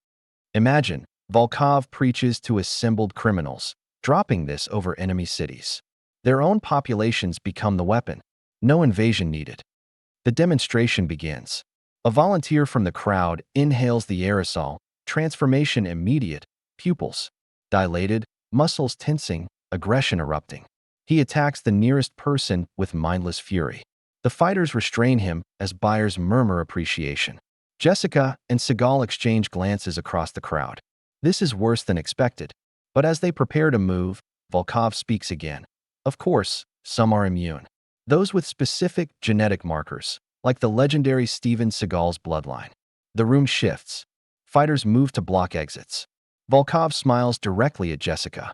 Imagine, Volkov preaches to assembled criminals, dropping this over enemy cities. Their own populations become the weapon. No invasion needed. The demonstration begins. A volunteer from the crowd inhales the aerosol, transformation immediate, pupils dilated, muscles tensing, aggression erupting. He attacks the nearest person with mindless fury. The fighters restrain him as buyers murmur appreciation. Jessica and Seagal exchange glances across the crowd. This is worse than expected. But as they prepare to move, Volkov speaks again. Of course, some are immune. Those with specific genetic markers, like the legendary Steven Seagal's bloodline. The room shifts. Fighters move to block exits. Volkov smiles directly at Jessica.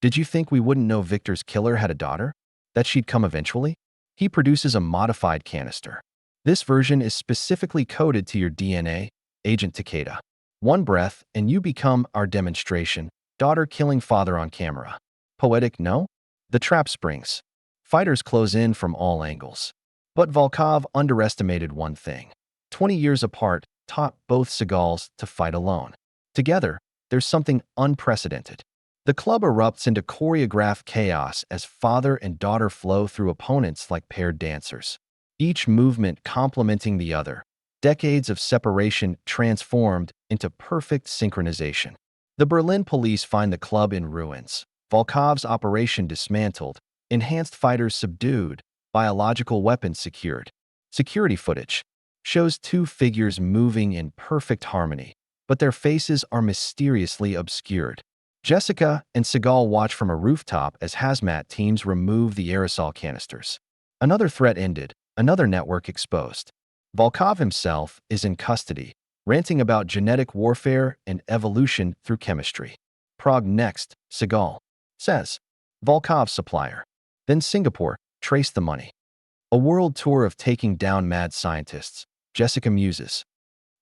Did you think we wouldn't know Victor's killer had a daughter? That she'd come eventually? He produces a modified canister. This version is specifically coded to your DNA, Agent Takeda. One breath, and you become our demonstration, daughter killing father on camera. Poetic, no? The trap springs. Fighters close in from all angles. But Volkov underestimated one thing. 20 years apart taught both Seagals to fight alone. Together, there's something unprecedented. The club erupts into choreographed chaos as father and daughter flow through opponents like paired dancers, each movement complementing the other. Decades of separation transformed into perfect synchronization. The Berlin police find the club in ruins, Volkov's operation dismantled, enhanced fighters subdued, biological weapons secured. Security footage shows two figures moving in perfect harmony, but their faces are mysteriously obscured. Jessica and Seagal watch from a rooftop as hazmat teams remove the aerosol canisters. Another threat ended, another network exposed. Volkov himself is in custody, ranting about genetic warfare and evolution through chemistry. Prague next, Seagal says. Volkov's supplier. Then Singapore, trace the money. A world tour of taking down mad scientists, Jessica muses.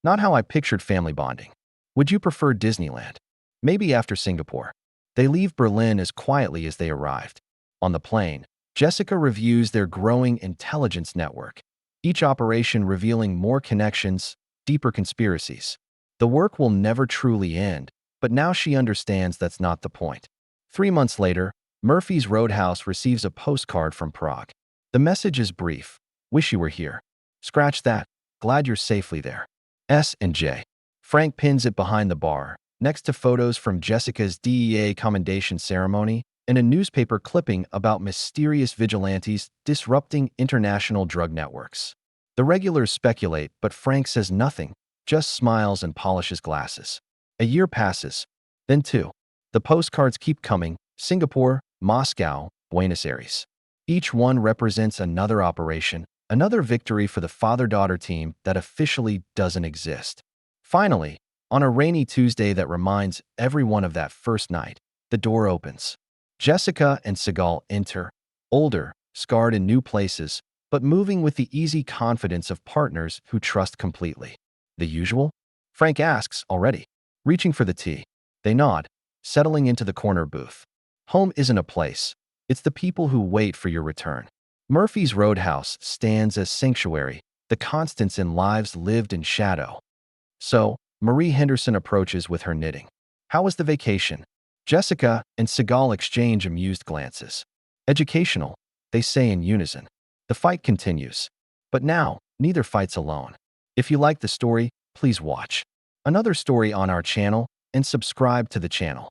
Not how I pictured family bonding. Would you prefer Disneyland? Maybe after Singapore. They leave Berlin as quietly as they arrived. On the plane, Jessica reviews their growing intelligence network, each operation revealing more connections, deeper conspiracies. The work will never truly end, but now she understands that's not the point. 3 months later, Murphy's Roadhouse receives a postcard from Prague. The message is brief. Wish you were here. Scratch that. Glad you're safely there. S and J. Frank pins it behind the bar, next to photos from Jessica's DEA commendation ceremony and a newspaper clipping about mysterious vigilantes disrupting international drug networks. The regulars speculate, but Frank says nothing, just smiles and polishes glasses. A year passes, then 2. The postcards keep coming: Singapore, Moscow, Buenos Aires. Each one represents another operation, another victory for the father-daughter team that officially doesn't exist. Finally, on a rainy Tuesday that reminds everyone of that first night, the door opens. Jessica and Seagal enter, older, scarred in new places, but moving with the easy confidence of partners who trust completely. The usual? Frank asks already, reaching for the tea. They nod, settling into the corner booth. Home isn't a place. It's the people who wait for your return. Murphy's Roadhouse stands as sanctuary, the constants in lives lived in shadow. So, Marie Henderson approaches with her knitting. How was the vacation? Jessica and Seagal exchange amused glances. Educational, they say in unison. The fight continues. But now, neither fights alone. If you like the story, please watch another story on our channel and subscribe to the channel.